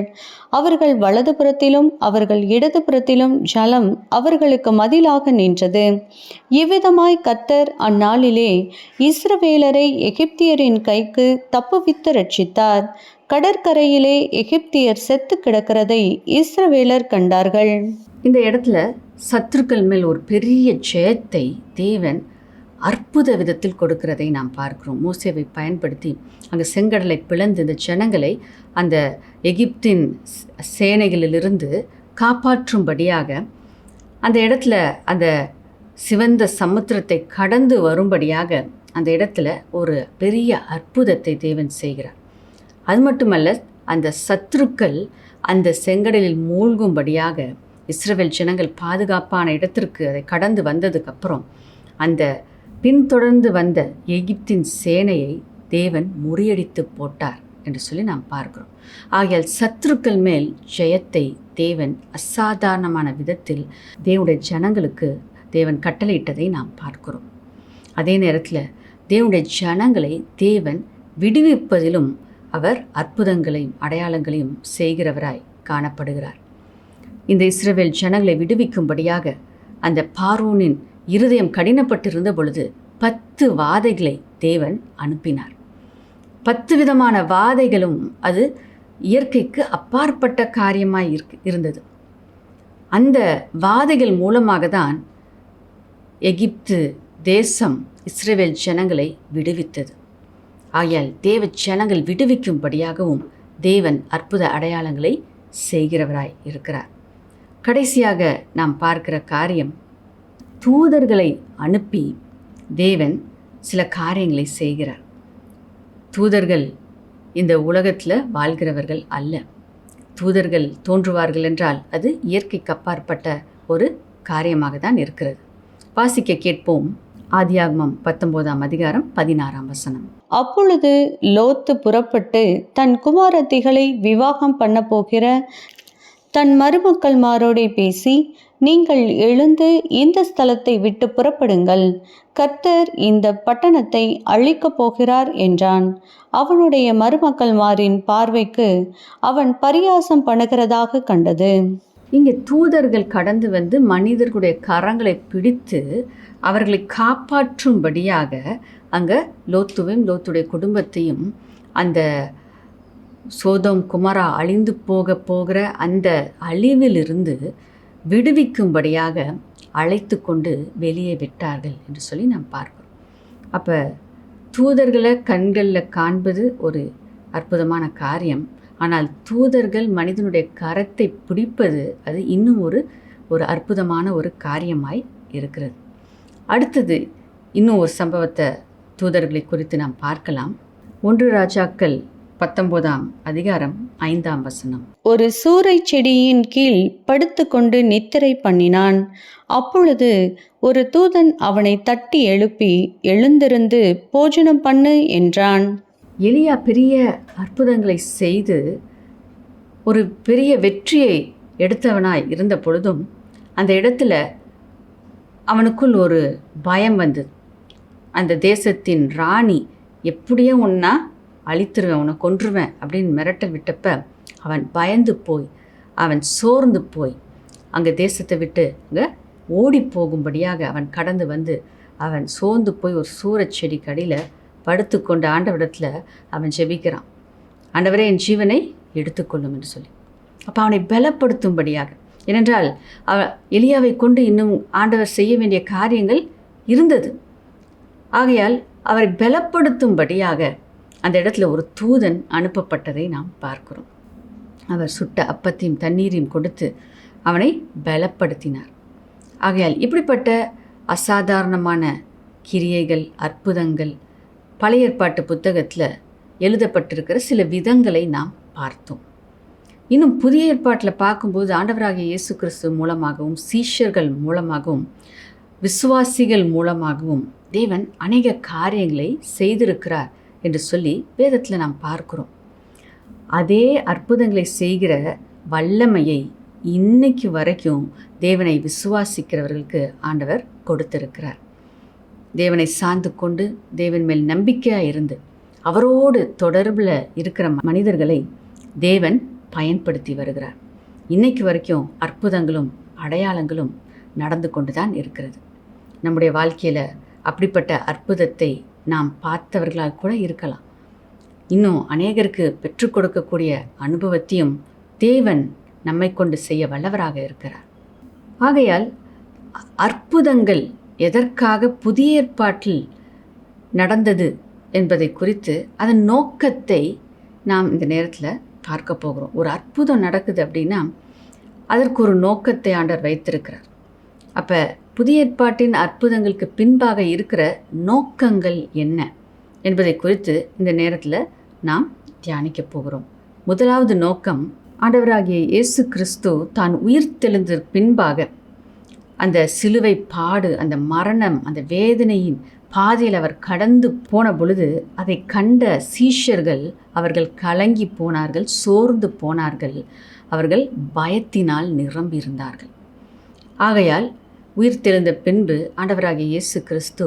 அவர்கள் வலதுபுறத்திலும் அவர்கள் இடதுபுறத்திலும் ஜலம் அவர்களுக்கு மதிலாக நின்றது. இவ்விதமாய் கர்த்தர் அந்நாளிலே இஸ்ரவேலரை எகிப்தியரின் கைக்கு தப்புவித்து ரட்சித்தார். கடற்கரையிலே எகிப்தியர் செத்து கிடக்கிறதை இஸ்ரவேலர் கண்டார்கள். இந்த இடத்துல சத்துருக்கள் மேல் ஒரு பெரிய ஜெயத்தை தேவன் அற்புத விதத்தில் கொடுக்கிறதை நாம் பார்க்கிறோம். மோசேவை பயன்படுத்தி அங்கே செங்கடலை பிளந்து இந்த ஜனங்களை அந்த எகிப்தின் சேனைகளிலிருந்து காப்பாற்றும்படியாக அந்த இடத்துல அந்த சிவந்த சமுத்திரத்தை கடந்து வரும்படியாக அந்த இடத்துல ஒரு பெரிய அற்புதத்தை தேவன் செய்கிறார். அது மட்டுமல்ல, அந்த சத்துருக்கள் அந்த செங்கடலில் மூழ்கும்படியாக இஸ்ரவேல் ஜனங்கள் பாதுகாப்பான இடத்திற்கு அதை கடந்து வந்ததுக்கப்புறம் அந்த பின்தொடர்ந்து வந்த எகிப்தின் சேனையை தேவன் முறியடித்து போட்டார் என்று சொல்லி நாம் பார்க்கிறோம். ஆகையால் சத்துருக்கள் மேல் ஜெயத்தை தேவன் அசாதாரணமான விதத்தில் தேவனுடைய ஜனங்களுக்கு தேவன் கட்டளையிட்டதை நாம் பார்க்கிறோம். அதே நேரத்தில் தேவனுடைய ஜனங்களை தேவன் விடுவிப்பதிலும் அவர் அற்புதங்களையும் அடையாளங்களையும் செய்கிறவராய் காணப்படுகிறார். இந்த இஸ்ரவேல் ஜனங்களை விடுவிக்கும்படியாக அந்த பார்வோனின் இருதயம் கடினப்பட்டிருந்த பொழுது 10 வாதைகளை தேவன் அனுப்பினார். 10 விதமான வாதைகளும் அது இயற்கைக்கு அப்பாற்பட்ட காரியமாய் இருந்தது. அந்த வாதைகள் மூலமாக தான் எகிப்து தேசம் இஸ்ரவேல் ஜனங்களை விடுவித்தது. ஆகையால் தேவ ஜனங்கள் விடுவிக்கும்படியாகவும் தேவன் அற்புத அடையாளங்களை செய்கிறவராய் இருக்கிறார். கடைசியாக நாம் பார்க்கிற காரியம், தூதர்களை அனுப்பி தேவன் சில காரியங்களை செய்கிறார். தூதர்கள் இந்த உலகத்தில் வாழ்கிறவர்கள் அல்ல. தூதர்கள் தோன்றுவார்கள் என்றால் அது இயற்கைக்கு அப்பாற்பட்ட ஒரு காரியமாக தான் இருக்கிறது. வாசிக்க கேட்போம். ஆதியாகமம் 19:16. அப்பொழுது லோத்து புறப்பட்டு தன் குமாரத்திகளை விவாகம் பண்ண போகிற தன் மருமக்கள்மாரோடே பேசி, நீங்கள் எழுந்து இந்த ஸ்தலத்தை விட்டு புறப்படுங்கள், கர்த்தர் இந்த பட்டணத்தை அழிக்கப் போகிறார் என்றான். அவனுடைய மருமக்கள்மாரின் பார்வைக்கு அவன் பரியாசம் பண்ணுகிறதாக கண்டது. இங்கே தூதர்கள் கடந்து வந்து மனிதர்களுடைய கரங்களை பிடித்து அவர்களை காப்பாற்றும்படியாக அங்கே லோத்துவையும் லோத்துடைய குடும்பத்தையும் அந்த சோதோம் குமாரா அழிந்து போகிற அந்த அழிவிலிருந்து விடுவிக்கும்படியாக அழைத்து கொண்டு வெளியே விட்டார்கள் என்று சொல்லி நாம் பார்க்கிறோம். அப்போ தூதர்களை கண்களில் காண்பது ஒரு அற்புதமான காரியம். ஆனால் தூதர்கள் மனிதனுடைய கரத்தை பிடிப்பது அது இன்னும் ஒரு அற்புதமான ஒரு காரியமாய் இருக்கிறது. அடுத்தது, இன்னும் ஒரு சம்பவத்தை தூதர்களை குறித்து நாம் பார்க்கலாம். 1 ராஜாக்கள் 19ஆம் அதிகாரம் 5ஆம் வசனம். ஒரு சூரைச் செடியின் கீழ் படுத்துக்கொண்டு நித்திரை பண்ணினான். அப்பொழுது ஒரு தூதன் அவனை தட்டி எழுப்பி, எழுந்திருந்து போஜனம் பண்ணு என்றான். எலியா பெரிய அற்புதங்களை செய்து ஒரு பெரிய வெற்றியை எடுத்தவனாய் இருந்த பொழுதும் அந்த இடத்துல அவனுக்குள் ஒரு பயம் வந்தது. அந்த தேசத்தின் ராணி எப்படியோ உன்னா அழித்துருவேன், உன்னை கொன்றுவேன் அப்படின்னு மிரட்டல் விட்டப்ப அவன் பயந்து போய் அவன் சோர்ந்து போய் அங்கே தேசத்தை விட்டு அங்கே ஓடி போகும்படியாக அவன் கடந்து வந்து அவன் சோர்ந்து போய் ஒரு சூரச் செடிக்கு அடியில் படுத்துக்கொண்டு ஆண்டவரிடத்தில் அவன் ஜெபிக்கிறான். ஆண்டவரே, என் ஜீவனை எடுத்துக்கொள்ளும் என்று சொல்லி. அப்போ அவனை பலப்படுத்தும்படியாக, ஏனென்றால் எலியாவை கொண்டு இன்னும் ஆண்டவர் செய்ய வேண்டிய காரியங்கள் இருந்தது. ஆகையால் அவரை பலப்படுத்தும்படியாக அந்த இடத்துல ஒரு தூதன் அனுப்பப்பட்டதை நாம் பார்க்கிறோம். அவர் சுட்ட அப்பத்தையும் தண்ணீரையும் கொடுத்து அவனை பலப்படுத்தினார். ஆகையால் இப்படிப்பட்ட அசாதாரணமான கிரியைகள், அற்புதங்கள் பழைய ஏற்பாட்டு புத்தகத்தில் எழுதப்பட்டிருக்கிற சில விதங்களை நாம் பார்த்தோம். இன்னும் புதிய ஏற்பாட்டில் பார்க்கும்போது ஆண்டவராகிய இயேசு கிறிஸ்து மூலமாகவும், சீஷர்கள் மூலமாகவும், விசுவாசிகள் மூலமாகவும் தேவன் அநேக காரியங்களை செய்திருக்கிறார் என்று சொல்லி வேதத்தில் நாம் பார்க்கிறோம். அதே அற்புதங்களை செய்கிற வல்லமையை இன்னைக்கு வரைக்கும் தேவனை விசுவாசிக்கிறவர்களுக்கு ஆண்டவர் கொடுத்திருக்கிறார். தேவனை சார்ந்து கொண்டு தேவன் மேல் நம்பிக்கையாக இருந்து அவரோடு தொடர்பில் இருக்கிற மனிதர்களை தேவன் பயன்படுத்தி வருகிறார். இன்னைக்கு வரைக்கும் அற்புதங்களும் அடையாளங்களும் நடந்து கொண்டு தான் இருக்கிறது. நம்முடைய வாழ்க்கையில் அப்படிப்பட்ட அற்புதத்தை நாம் பார்த்தவர்களாக கூட இருக்கலாம். இன்னும் அநேகருக்கு பெற்றுக் கொடுக்கக்கூடிய அனுபவத்தையும் தேவன் நம்மை கொண்டு செய்ய வல்லவராக இருக்கிறார். ஆகையால் அற்புதங்கள் எதற்காக புதிய ஏற்பாட்டில் நடந்தது என்பதை குறித்து அதன் நோக்கத்தை நாம் இந்த நேரத்தில் பார்க்க போகிறோம். ஒரு அற்புதம் நடக்குது அப்படின்னா அதற்கு ஒரு நோக்கத்தை ஆண்டவர் வைத்திருக்கிறார். அப்போ புதிய ஏற்பாட்டின் அற்புதங்களுக்கு பின்பாக இருக்கிற நோக்கங்கள் என்ன என்பதை குறித்து இந்த நேரத்தில் நாம் தியானிக்க போகிறோம். முதலாவது நோக்கம், ஆண்டவராகிய இயேசு கிறிஸ்து தான் உயிர்த்தெழுந்த பின்பாக அந்த சிலுவை பாடு, அந்த மரணம், அந்த வேதனையின் பாதையில் அவர் கடந்து போன பொழுது அதை கண்ட சீஷர்கள் அவர்கள் கலங்கி போனார்கள், சோர்ந்து போனார்கள், அவர்கள் பயத்தினால் நிரம்பியிருந்தார்கள். ஆகையால் உயிர்த்தெழுந்த பின்பு ஆண்டவராகிய இயேசு கிறிஸ்து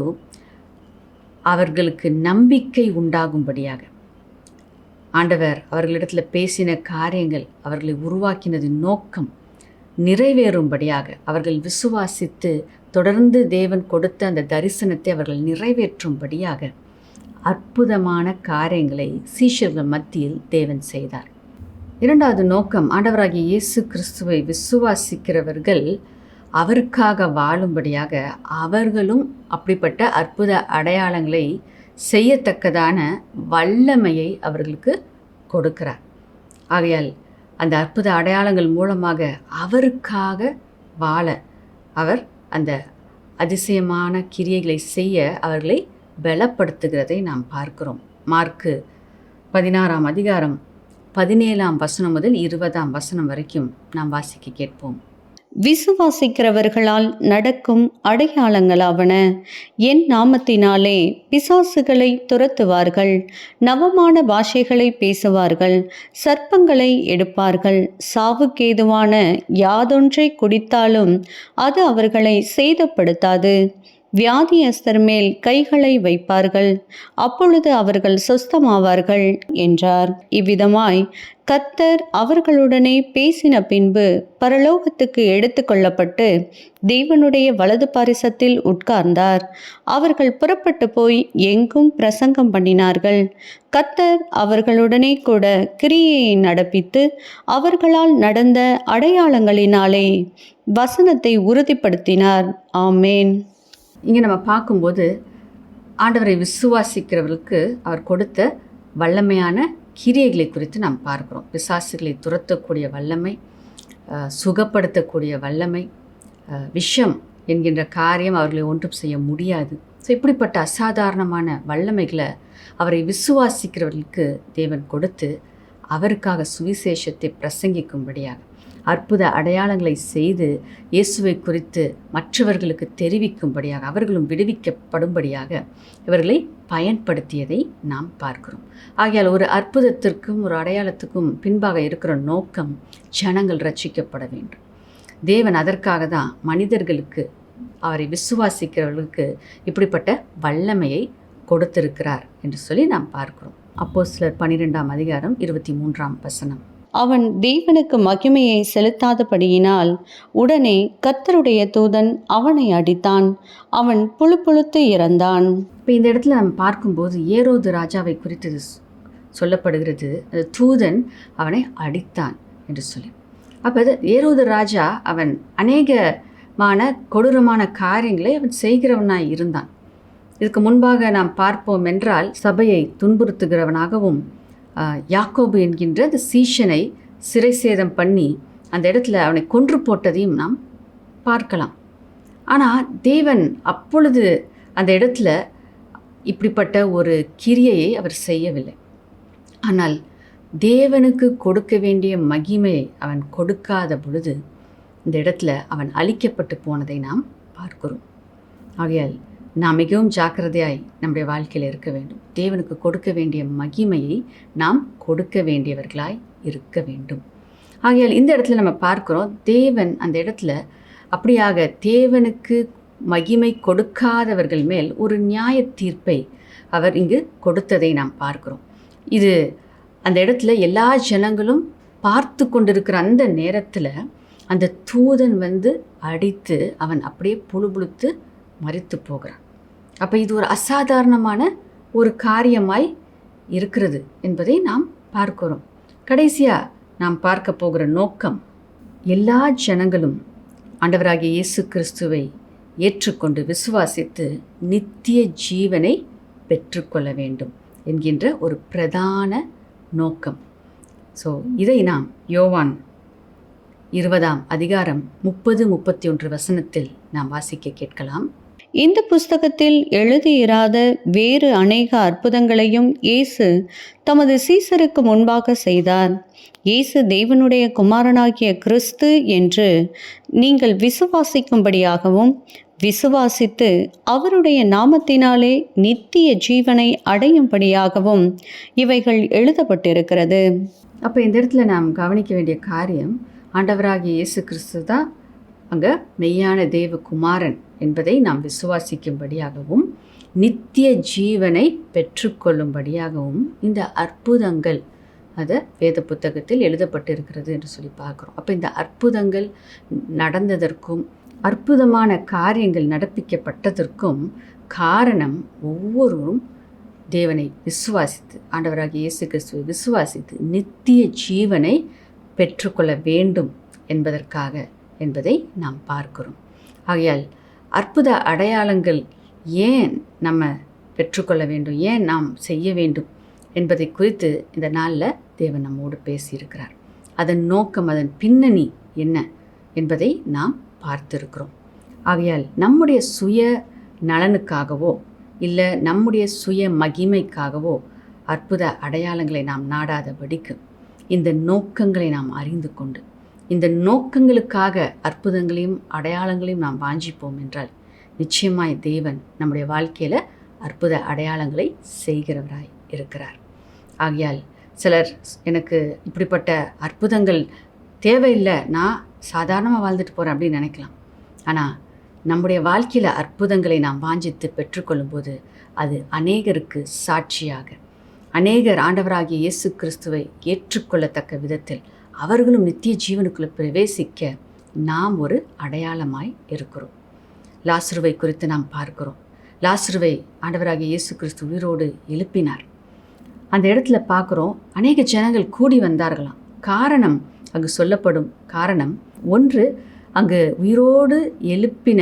அவர்களுக்கு நம்பிக்கை உண்டாகும்படியாக ஆண்டவர் அவர்களிடத்தில் பேசின காரியங்கள், அவர்களை உருவாக்கினதின் நோக்கம் நிறைவேறும்படியாக அவர்கள் விசுவாசித்து தொடர்ந்து தேவன் கொடுத்த அந்த தரிசனத்தை அவர்கள் நிறைவேற்றும்படியாக அற்புதமான காரியங்களை சீஷர்கள் மத்தியில் தேவன் செய்தார். இரண்டாவது நோக்கம், ஆண்டவராகிய இயேசு கிறிஸ்துவை விசுவாசிக்கிறவர்கள் அவருக்காக வாழும்படியாக அவர்களும் அப்படிப்பட்ட அற்புத அடையாளங்களை செய்யத்தக்கதான வல்லமையை அவர்களுக்கு கொடுக்கிறார். ஆகையால் அந்த அற்புத அடையாளங்கள் மூலமாக அவருக்காக வாழ அவர் அந்த அதிசயமான கிரியைகளை செய்ய அவர்களை பலப்படுத்துகிறதை நாம் பார்க்கிறோம். மார்க்கு 16ஆம் அதிகாரம் 17ஆம் வசனம் முதல் 20ஆம் வசனம் வரைக்கும் நாம் வாசிக்க கேட்போம். விசுவாசிக்கிறவர்களால் நடக்கும் அடையாளங்களாவன: என் நாமத்தினாலே பிசாசுகளை துரத்துவார்கள், நவமான பாஷைகளை பேசுவார்கள், சர்ப்பங்களை எடுப்பார்கள், சாவுக்கேதுவான யாதொன்றை குடித்தாலும் அது அவர்களை சேதப்படுத்தாது, வியாதியஸ்தர் மேல் கைகளை வைப்பார்கள், அப்பொழுது அவர்கள் சொஸ்தமாவார்கள் என்றார். இவ்விதமாய் கர்த்தர் அவர்களுடனே பேசின பின்பு பரலோகத்துக்கு எடுத்து கொள்ளப்பட்டு தேவனுடைய வலது பாரிசத்தில் உட்கார்ந்தார். அவர்கள் புறப்பட்டு போய் எங்கும் பிரசங்கம் பண்ணினார்கள். கர்த்தர் அவர்களுடனே கூட கிரியையை நடப்பித்து அவர்களால் நடந்த அடையாளங்களினாலே வசனத்தை உறுதிப்படுத்தினார். ஆமேன். இங்கே நம்ம பார்க்கும்போது ஆண்டவரை விசுவாசிக்கிறவர்களுக்கு அவர் கொடுத்த வல்லமையான கிரியைகளை குறித்து நாம் பார்க்கிறோம். பிசாசுகளை துரத்தக்கூடிய வல்லமை, சுகப்படுத்தக்கூடிய வல்லமை, விஷம் என்கின்ற காரியம் அவர்களை ஒன்றும் செய்ய முடியாது. ஸோ இப்படிப்பட்ட அசாதாரணமான வல்லமைகளை அவரை விசுவாசிக்கிறவர்களுக்கு தேவன் கொடுத்து அவருக்காக சுவிசேஷத்தை பிரசங்கிக்கும்படியாக, அற்புத அடையாளங்களை செய்து இயேசுவை குறித்து மற்றவர்களுக்கு தெரிவிக்கும்படியாக, அவர்களும் விடுவிக்கப்படும்படியாக இவர்களை பயன்படுத்தியதை நாம் பார்க்கிறோம். ஆகையால் ஒரு அற்புதத்திற்கும் ஒரு அடையாளத்துக்கும் பின்பாக இருக்கிற நோக்கம் ஜனங்கள் ரட்சிக்கப்பட வேண்டும். தேவன் அதற்காக தான் மனிதர்களுக்கு, அவரை விசுவாசிக்கிறவர்களுக்கு இப்படிப்பட்ட வல்லமையை கொடுத்திருக்கிறார் என்று சொல்லி நாம் பார்க்கிறோம். அப்போஸ்தலர் 12ஆம் அதிகாரம் 23ஆம் வசனம். அவன் தேவனுக்கு மகிமையை செலுத்தாதபடியினால் உடனே கர்த்தருடைய தூதன் அவனை அடித்தான். அவன் புழுப்புழுத்து இறந்தான். இப்போ இந்த இடத்துல நம்ம பார்க்கும்போது ஏரோது ராஜாவை குறித்து சொல்லப்படுகிறது. அது தூதன் அவனை அடித்தான் என்று சொல்லி. அப்போ ஏரோது ராஜா அவன் அநேகமான கொடூரமான காரியங்களை அவன் செய்கிறவனாய் இருந்தான். இதுக்கு முன்பாக நாம் பார்ப்போம் என்றால் சபையை துன்புறுத்துகிறவனாகவும், யாக்கோபு என்கின்ற அந்த சீஷனை சிறை சேதம் பண்ணி அந்த இடத்துல அவனை கொன்று போட்டதையும் நாம் பார்க்கலாம். ஆனால் தேவன் அப்பொழுது அந்த இடத்துல இப்படிப்பட்ட ஒரு கிரியையை அவர் செய்யவில்லை. ஆனால் தேவனுக்கு கொடுக்க வேண்டிய மகிமையை அவன் கொடுக்காத பொழுது இந்த இடத்துல அவன் அழிக்கப்பட்டு போனதை நாம் பார்க்கிறோம். ஆகையால் நாம் மிகவும் ஜாக்கிரதையாய் நம்முடைய வாழ்க்கையில் இருக்க வேண்டும். தேவனுக்கு கொடுக்க வேண்டிய மகிமையை நாம் கொடுக்க வேண்டியவர்களாய் இருக்க வேண்டும். ஆகையால் இந்த இடத்துல நம்ம பார்க்குறோம், தேவன் அந்த இடத்துல அப்படியாக தேவனுக்கு மகிமை கொடுக்காதவர்கள் மேல் ஒரு நியாய தீர்ப்பை அவர் இங்கு கொடுத்ததை நாம் பார்க்கிறோம். இது அந்த இடத்துல எல்லா ஜனங்களும் பார்த்து கொண்டிருக்கிற அந்த நேரத்தில் அந்த தூதன் வந்து அடித்து அவன் அப்படியே புழுபுழுத்து மரித்து போகிறான். அப்போ இது ஒரு அசாதாரணமான ஒரு காரியமாய் இருக்கிறது என்பதை நாம் பார்க்கிறோம். கடைசியாக நாம் பார்க்க போகிற நோக்கம், எல்லா ஜனங்களும் ஆண்டவராகிய இயேசு கிறிஸ்துவை ஏற்றுக்கொண்டு விசுவாசித்து நித்திய ஜீவனை பெற்றுக்கொள்ள வேண்டும் என்கின்ற ஒரு பிரதான நோக்கம். ஸோ இதை நாம் யோவான் 20ஆம் அதிகாரம் 30-31 வசனத்தில் நாம் வாசிக்க கேட்கலாம். இந்த புஸ்தகத்தில் எழுதியிராத வேறு அநேக அற்புதங்களையும் இயேசு தமது சீசருக்கு முன்பாக செய்தார். இயேசு தேவனுடைய குமாரனாகிய கிறிஸ்து என்று நீங்கள் விசுவாசிக்கும்படியாகவும், விசுவாசித்து அவருடைய நாமத்தினாலே நித்திய ஜீவனை அடையும்படியாகவும் இவைகள் எழுதப்பட்டிருக்கிறது. அப்போ இந்த இடத்துல நாம் கவனிக்க வேண்டிய காரியம், ஆண்டவராகிய இயேசு கிறிஸ்து தான் அங்கே மெய்யான தேவகுமாரன் என்பதை நாம் விசுவாசிக்கும்படியாகவும், நித்திய ஜீவனை பெற்றுக்கொள்ளும்படியாகவும் இந்த அற்புதங்கள் அதை வேத புத்தகத்தில் எழுதப்பட்டிருக்கிறது என்று சொல்லி பார்க்குறோம். அப்போ இந்த அற்புதங்கள் நடந்ததற்கும் அற்புதமான காரியங்கள் நடப்பிக்கப்பட்டதற்கும் காரணம் ஒவ்வொருவரும் தேவனை விசுவாசித்து, ஆண்டவராகிய இயேசு கிறிஸ்துவை விசுவாசித்து நித்திய ஜீவனை பெற்றுக்கொள்ள வேண்டும் என்பதற்காக என்பதை நாம் பார்க்கிறோம். ஆகையால் அற்புத அடையாளங்கள் ஏன் நம்ம பெற்றுக்கொள்ள வேண்டும், ஏன் நாம் செய்ய வேண்டும் என்பதை குறித்து இந்த நாளில் தேவன் நம்மோடு பேசியிருக்கிறார். அதன் நோக்கம், அதன் பின்னணி என்ன என்பதை நாம் பார்த்திருக்கிறோம். ஆகையால் நம்முடைய சுய நலனுக்காகவோ இல்லை நம்முடைய சுய மகிமைக்காகவோ அற்புத அடையாளங்களை நாம் நாடாதபடிக்கு இந்த நோக்கங்களை நாம் அறிந்து கொண்டு இந்த நோக்கங்களுக்காக அற்புதங்களையும் அடையாளங்களையும் நாம் வாஞ்சிப்போம் என்றால் நிச்சயமாய் தேவன் நம்முடைய வாழ்க்கையில் அற்புத அடையாளங்களை செய்கிறவராய் இருக்கிறார். ஆகையால் சிலர் எனக்கு இப்படிப்பட்ட அற்புதங்கள் தேவையில்லை, நான் சாதாரணமாக வாழ்ந்துட்டு போகிறேன் அப்படின்னு நினைக்கலாம். ஆனால் நம்முடைய வாழ்க்கையில் அற்புதங்களை நாம் வாஞ்சித்து பெற்றுக்கொள்ளும்போது அது அநேகருக்கு சாட்சியாக, அநேகர் ஆண்டவராகிய இயேசு கிறிஸ்துவை ஏற்றுக்கொள்ளத்தக்க விதத்தில் அவர்களும் நித்திய ஜீவனுக்குள்ளே பிரவேசிக்க நாம் ஒரு அடையாளமாய் இருக்கிறோம். லாசருவை குறித்து நாம் பார்க்கிறோம். லாசருவை ஆண்டவராகிய இயேசு கிறிஸ்து உயிரோடு எழுப்பினார். அந்த இடத்துல பார்க்குறோம், அநேக ஜனங்கள் கூடி வந்தார்களாம். காரணம், அங்கு சொல்லப்படும் காரணம் ஒன்று, அங்கு உயிரோடு எழுப்பின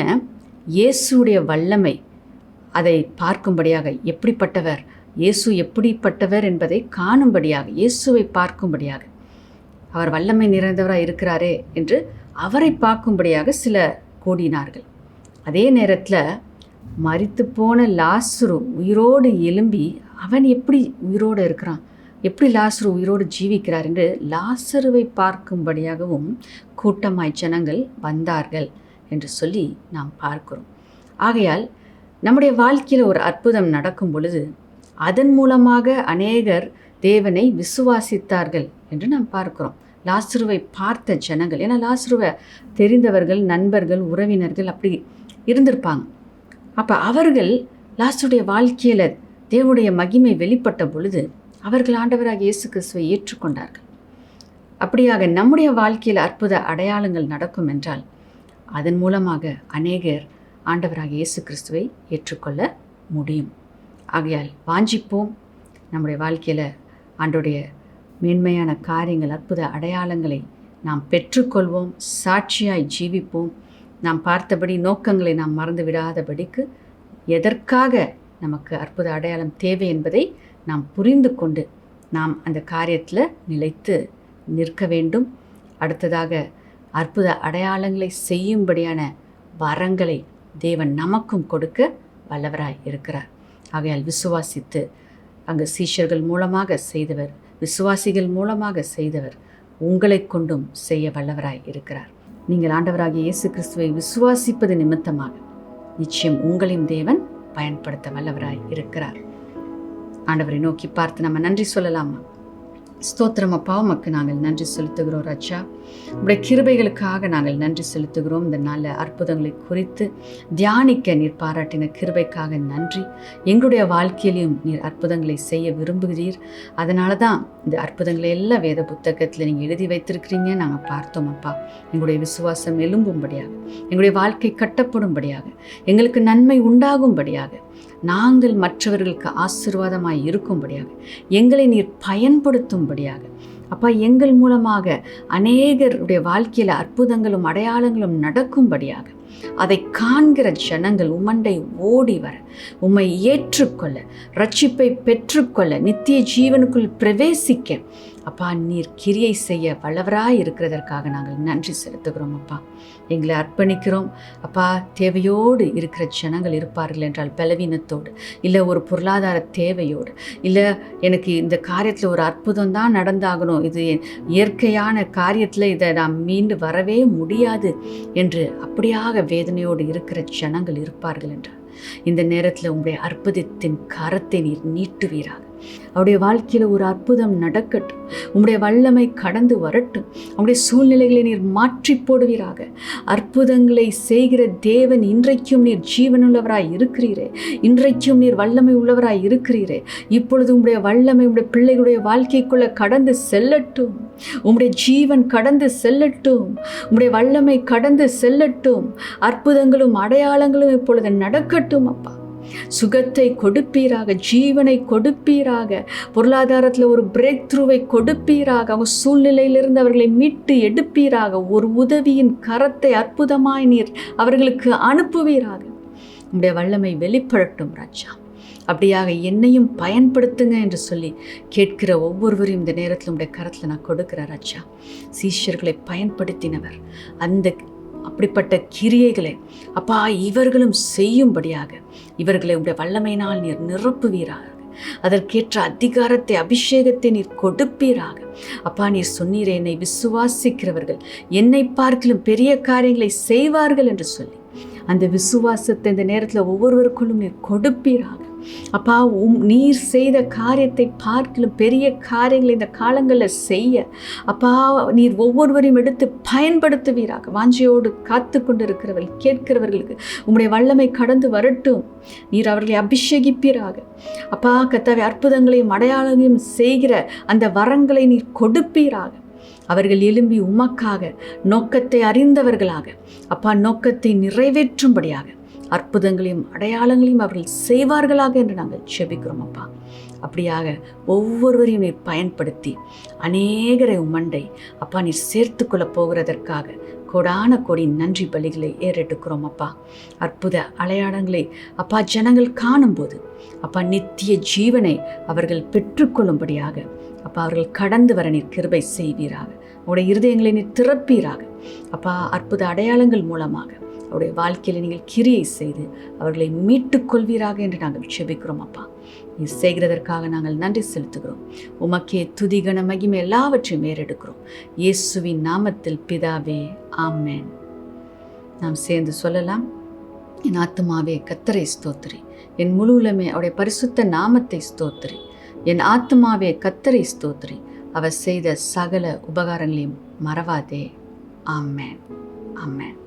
இயேசுடைய வல்லமை அதை பார்க்கும்படியாக, எப்படிப்பட்டவர் இயேசு எப்படிப்பட்டவர் என்பதை காணும்படியாக, இயேசுவை பார்க்கும்படியாக, அவர் வல்லமை நிறைந்தவராக இருக்கிறாரே என்று அவரை பார்க்கும்படியாக சில கூடினார்கள். அதே நேரத்தில் மரித்து போன லாசரு உயிரோடு எழும்பி அவன் எப்படி உயிரோடு இருக்கிறான், எப்படி லாசரு உயிரோடு ஜீவிக்கிறார் என்று லாசருவை பார்க்கும்படியாகவும் கூட்டமாய் ஜனங்கள் வந்தார்கள் என்று சொல்லி நாம் பார்க்கிறோம். ஆகையால் நம்முடைய வாழ்க்கையில் ஒரு அற்புதம் நடக்கும் பொழுது அதன் மூலமாக அநேகர் தேவனை விசுவாசித்தார்கள் என்று நாம் பார்க்கிறோம். லாசருவை பார்த்த ஜனங்கள், ஏன்னா லாசருவை தெரிந்தவர்கள், நண்பர்கள், உறவினர்கள் அப்படி இருந்திருப்பாங்க. அப்போ அவர்கள் லாசருடைய வாழ்க்கையில் தேவனுடைய மகிமை வெளிப்பட்ட பொழுது அவர்கள் ஆண்டவராக இயேசு கிறிஸ்துவை ஏற்றுக்கொண்டார்கள். அப்படியாக நம்முடைய வாழ்க்கையில் அற்புத அடையாளங்கள் நடக்கும் என்றால் அதன் மூலமாக அநேகர் ஆண்டவராக இயேசு கிறிஸ்துவை ஏற்றுக்கொள்ள முடியும். ஆகையால் வாஞ்சிப்போம், நம்முடைய வாழ்க்கையில் ஆண்டோடைய மேன்மையான காரியங்கள், அற்புத அடையாளங்களை நாம் பெற்றுக்கொள்வோம், சாட்சியாய் ஜீவிப்போம். நாம் பார்த்தபடி நோக்கங்களை நாம் மறந்து விடாதபடிக்கு எதற்காக நமக்கு அற்புத அடையாளம் தேவை என்பதை நாம் புரிந்து கொண்டு நாம் அந்த காரியத்தில் நிலைத்து நிற்க வேண்டும். அடுத்ததாக அற்புத அடையாளங்களை செய்யும்படியான வரங்களை தேவன் நமக்கும் கொடுக்க வல்லவராய் இருக்கிறார். ஆகையால் விசுவாசித்து, அங்கு சீஷர்கள் மூலமாக செய்தவர், விசுவாசிகள் மூலமாக செய்தவர் உங்களை கொண்டும் செய்ய வல்லவராய் இருக்கிறார். நீங்கள் ஆண்டவராகிய இயேசு கிறிஸ்துவை விசுவாசிப்பது நிமித்தமாக நிச்சயம் உங்களையும் தேவன் பயன்படுத்த வல்லவராய் இருக்கிறார். ஆண்டவரை நோக்கி பார்த்து நம்ம நன்றி சொல்லலாமா? ஸ்தோத்திரம் அப்பா, உமக்கு நாங்கள் நன்றி செலுத்துகிறோம் ராஜா. உங்களுடைய கிருபைகளுக்காக நாங்கள் நன்றி செலுத்துகிறோம். இந்த நல்ல அற்புதங்களை குறித்து தியானிக்க நீர் பாராட்டின கிருபைக்காக நன்றி. எங்களுடைய வாழ்க்கையிலையும் நீர் அற்புதங்களை செய்ய விரும்புகிறீர். அதனால தான் இந்த அற்புதங்களை எல்லாம் வேத புத்தகத்தில் நீங்கள் எழுதி வைத்திருக்கிறீங்க. நாங்கள் பார்த்தோம் அப்பா. எங்களுடைய விசுவாசம் எழும்பும்படியாக, எங்களுடைய வாழ்க்கை கட்டப்படும்படியாக, எங்களுக்கு நன்மை உண்டாகும்படியாக, நாங்கள் மற்றவர்களுக்கு ஆசீர்வாதமாய் இருக்கும்படியாக, எங்களை நீர் பயன்படுத்தும்படியாக அப்பா, எங்கள் மூலமாக அநேகருடைய வாழ்க்கையில் அற்புதங்களும் அடையாளங்களும் நடக்கும்படியாக, அதை காண்கிற ஜனங்கள் உம்மண்டை ஓடி வர, உம்மை ஏற்றுக்கொள்ள, ரட்சிப்பை பெற்றுக்கொள்ள, நித்திய ஜீவனுக்குள் பிரவேசிக்க அப்பா நீர் கிரியை செய்ய வல்லவராய் இருக்கிறதற்காக நாங்கள் நன்றி செலுத்துகிறோம் அப்பா. எங்களை அர்ப்பணிக்கிறோம் அப்பா. தேவையோடு இருக்கிற ஜனங்கள் இருப்பார்கள் என்றால், பலவீனத்தோடு, இல்லை ஒரு பொருளாதார தேவையோடு, இல்லை எனக்கு இந்த காரியத்தில் ஒரு அற்புதம் தான் நடந்தாகணும், இது இயற்கையான காரியத்தில் இதை நான் மீண்டு வரவே முடியாது என்று அப்படியாக வேதனையோடு இருக்கிற ஜனங்கள் இருப்பார்கள் என்றால், இந்த நேரத்தில் உங்களுடைய அற்புதத்தின் கரத்தை நீர் நீட்டுவீராக. அவருடைய வாழ்க்கையில் ஒரு அற்புதம் நடக்கட்டும். உங்களுடைய வல்லமை கடந்து வரட்டும். அவருடைய சூழ்நிலைகளை நீர் மாற்றி போடுவீராக. அற்புதங்களை செய்கிற தேவன், இன்றைக்கும் நீர் ஜீவனுள்ளவராய் இருக்கிறீரே, இன்றைக்கும் நீர் வல்லமை உள்ளவராய் இருக்கிறீரே. இப்பொழுது உங்களுடைய வல்லமை உங்களுடைய பிள்ளைகளுடைய வாழ்க்கைக்குள்ள கடந்து செல்லட்டும். உங்களுடைய ஜீவன் கடந்து செல்லட்டும். உங்களுடைய வல்லமை கடந்து செல்லட்டும். அற்புதங்களும் அடையாளங்களும் இப்பொழுது நடக்கட்டும் அப்பா. சுகத்தை கொடுப்பீராக, ஜீவனை கொடுப்பீராக, பொருளாதாரத்தில் ஒரு பிரேக் த்ரூவை கொடுப்பீராக, அவங்க சூழ்நிலையிலிருந்து அவர்களை மீட்டு எடுப்பீராக. ஒரு உதவியின் கரத்தை அற்புதமாய் நீர் அவர்களுக்கு அனுப்புவீராக. உங்களுடைய வல்லமை வெளிப்படட்டும் ராஜா. அப்படியாக என்னையும் பயன்படுத்துங்க என்று சொல்லி கேட்கிற ஒவ்வொருவரையும் இந்த நேரத்தில் உங்களுடைய கரத்தில் நான் கொடுக்கிறேன் ராஜா. சீஷர்களை பயன்படுத்தினவர் அந்த அப்படிப்பட்ட கிரியைகளை அப்பா இவர்களும் செய்யும்படியாக இவர்களை உடைய வல்லமையினால் நீர் நிரப்புவீராக. அதற்கேற்ற அதிகாரத்தை, அபிஷேகத்தை நீர் கொடுப்பீராக. அப்பா, நீர் சொன்னீரே, என்னை விசுவாசிக்கிறவர்கள் என்னை பார்க்கிலும் பெரிய காரியங்களை செய்வார்கள் என்று சொல்லி அந்த விசுவாசத்தை இந்த நேரத்தில் ஒவ்வொருவருக்குள்ளும் நீர் கொடுப்பீராக. அப்பா, நீர் செய்த காரியத்தை பார்க்கிலும் பெரிய காரியங்களை இந்த காலங்களில் செய்ய அப்பா நீர் ஒவ்வொருவரையும் எடுத்து பயன்படுத்துவீராக. வாஞ்சியோடு காத்து கொண்டு இருக்கிறவர்கள், கேட்கிறவர்களுக்கு உம்முடைய வல்லமை கடந்து வரட்டும். நீர் அவர்களை அபிஷேகிப்பீராக. அப்பா கர்த்தாவே, அற்புதங்களையும் அடையாளங்களையும் செய்கிற அந்த வரங்களை நீர் கொடுப்பீராக. அவர்கள் எழும்பி உமக்காக நோக்கத்தை அறிந்தவர்களாக அப்பா நோக்கத்தை நிறைவேற்றும்படியாக அற்புதங்களையும் அடையாளங்களையும் அவர்கள் செய்வார்களாக என்று நாங்கள் ஜெபிக்கிறோம் அப்பா. அப்படியாக ஒவ்வொருவரையும் நீர் பயன்படுத்தி அநேகரை உமண்டை அப்பா நீர் சேர்த்து கொள்ள போகிறதற்காக கோடான கோடி நன்றி பலிகளை ஏறெடுக்கிறோம் அப்பா. அற்புத அடையாளங்களை அப்பா ஜனங்கள் காணும்போது அப்பா நித்திய ஜீவனை அவர்கள் பெற்றுக்கொள்ளும்படியாக அப்பா அவர்கள் கடந்து வர நீர் கிருபை செய்வீராக. உங்களுடைய இருதயங்களை நீர் திறப்பீராக அப்பா. அற்புத அடையாளங்கள் மூலமாக அவருடைய வாழ்க்கையில் நீங்கள் கிரியை செய்து அவர்களை மீட்டுக் கொள்வீராக என்று நாங்கள் ஜெபிக்கிறோம் அப்பா. நீ செய்கிறதற்காக நாங்கள் நன்றி செலுத்துகிறோம். உமக்கே துதி கன மகிமை எல்லாவற்றையும் ஏறெடுக்கிறோம். இயேசுவின் நாமத்தில் பிதாவே, ஆமென். நாம் சேர்ந்து சொல்லலாம். என் ஆத்துமாவே கர்த்தரை ஸ்தோத்திரி, என் முழு உள்ளமே அவருடைய பரிசுத்த நாமத்தை ஸ்தோத்திரி. என் ஆத்துமாவே கர்த்தரை ஸ்தோத்திரி, அவர் செய்த சகல உபகாரங்களையும் மறவாதே. ஆமென், ஆமென்.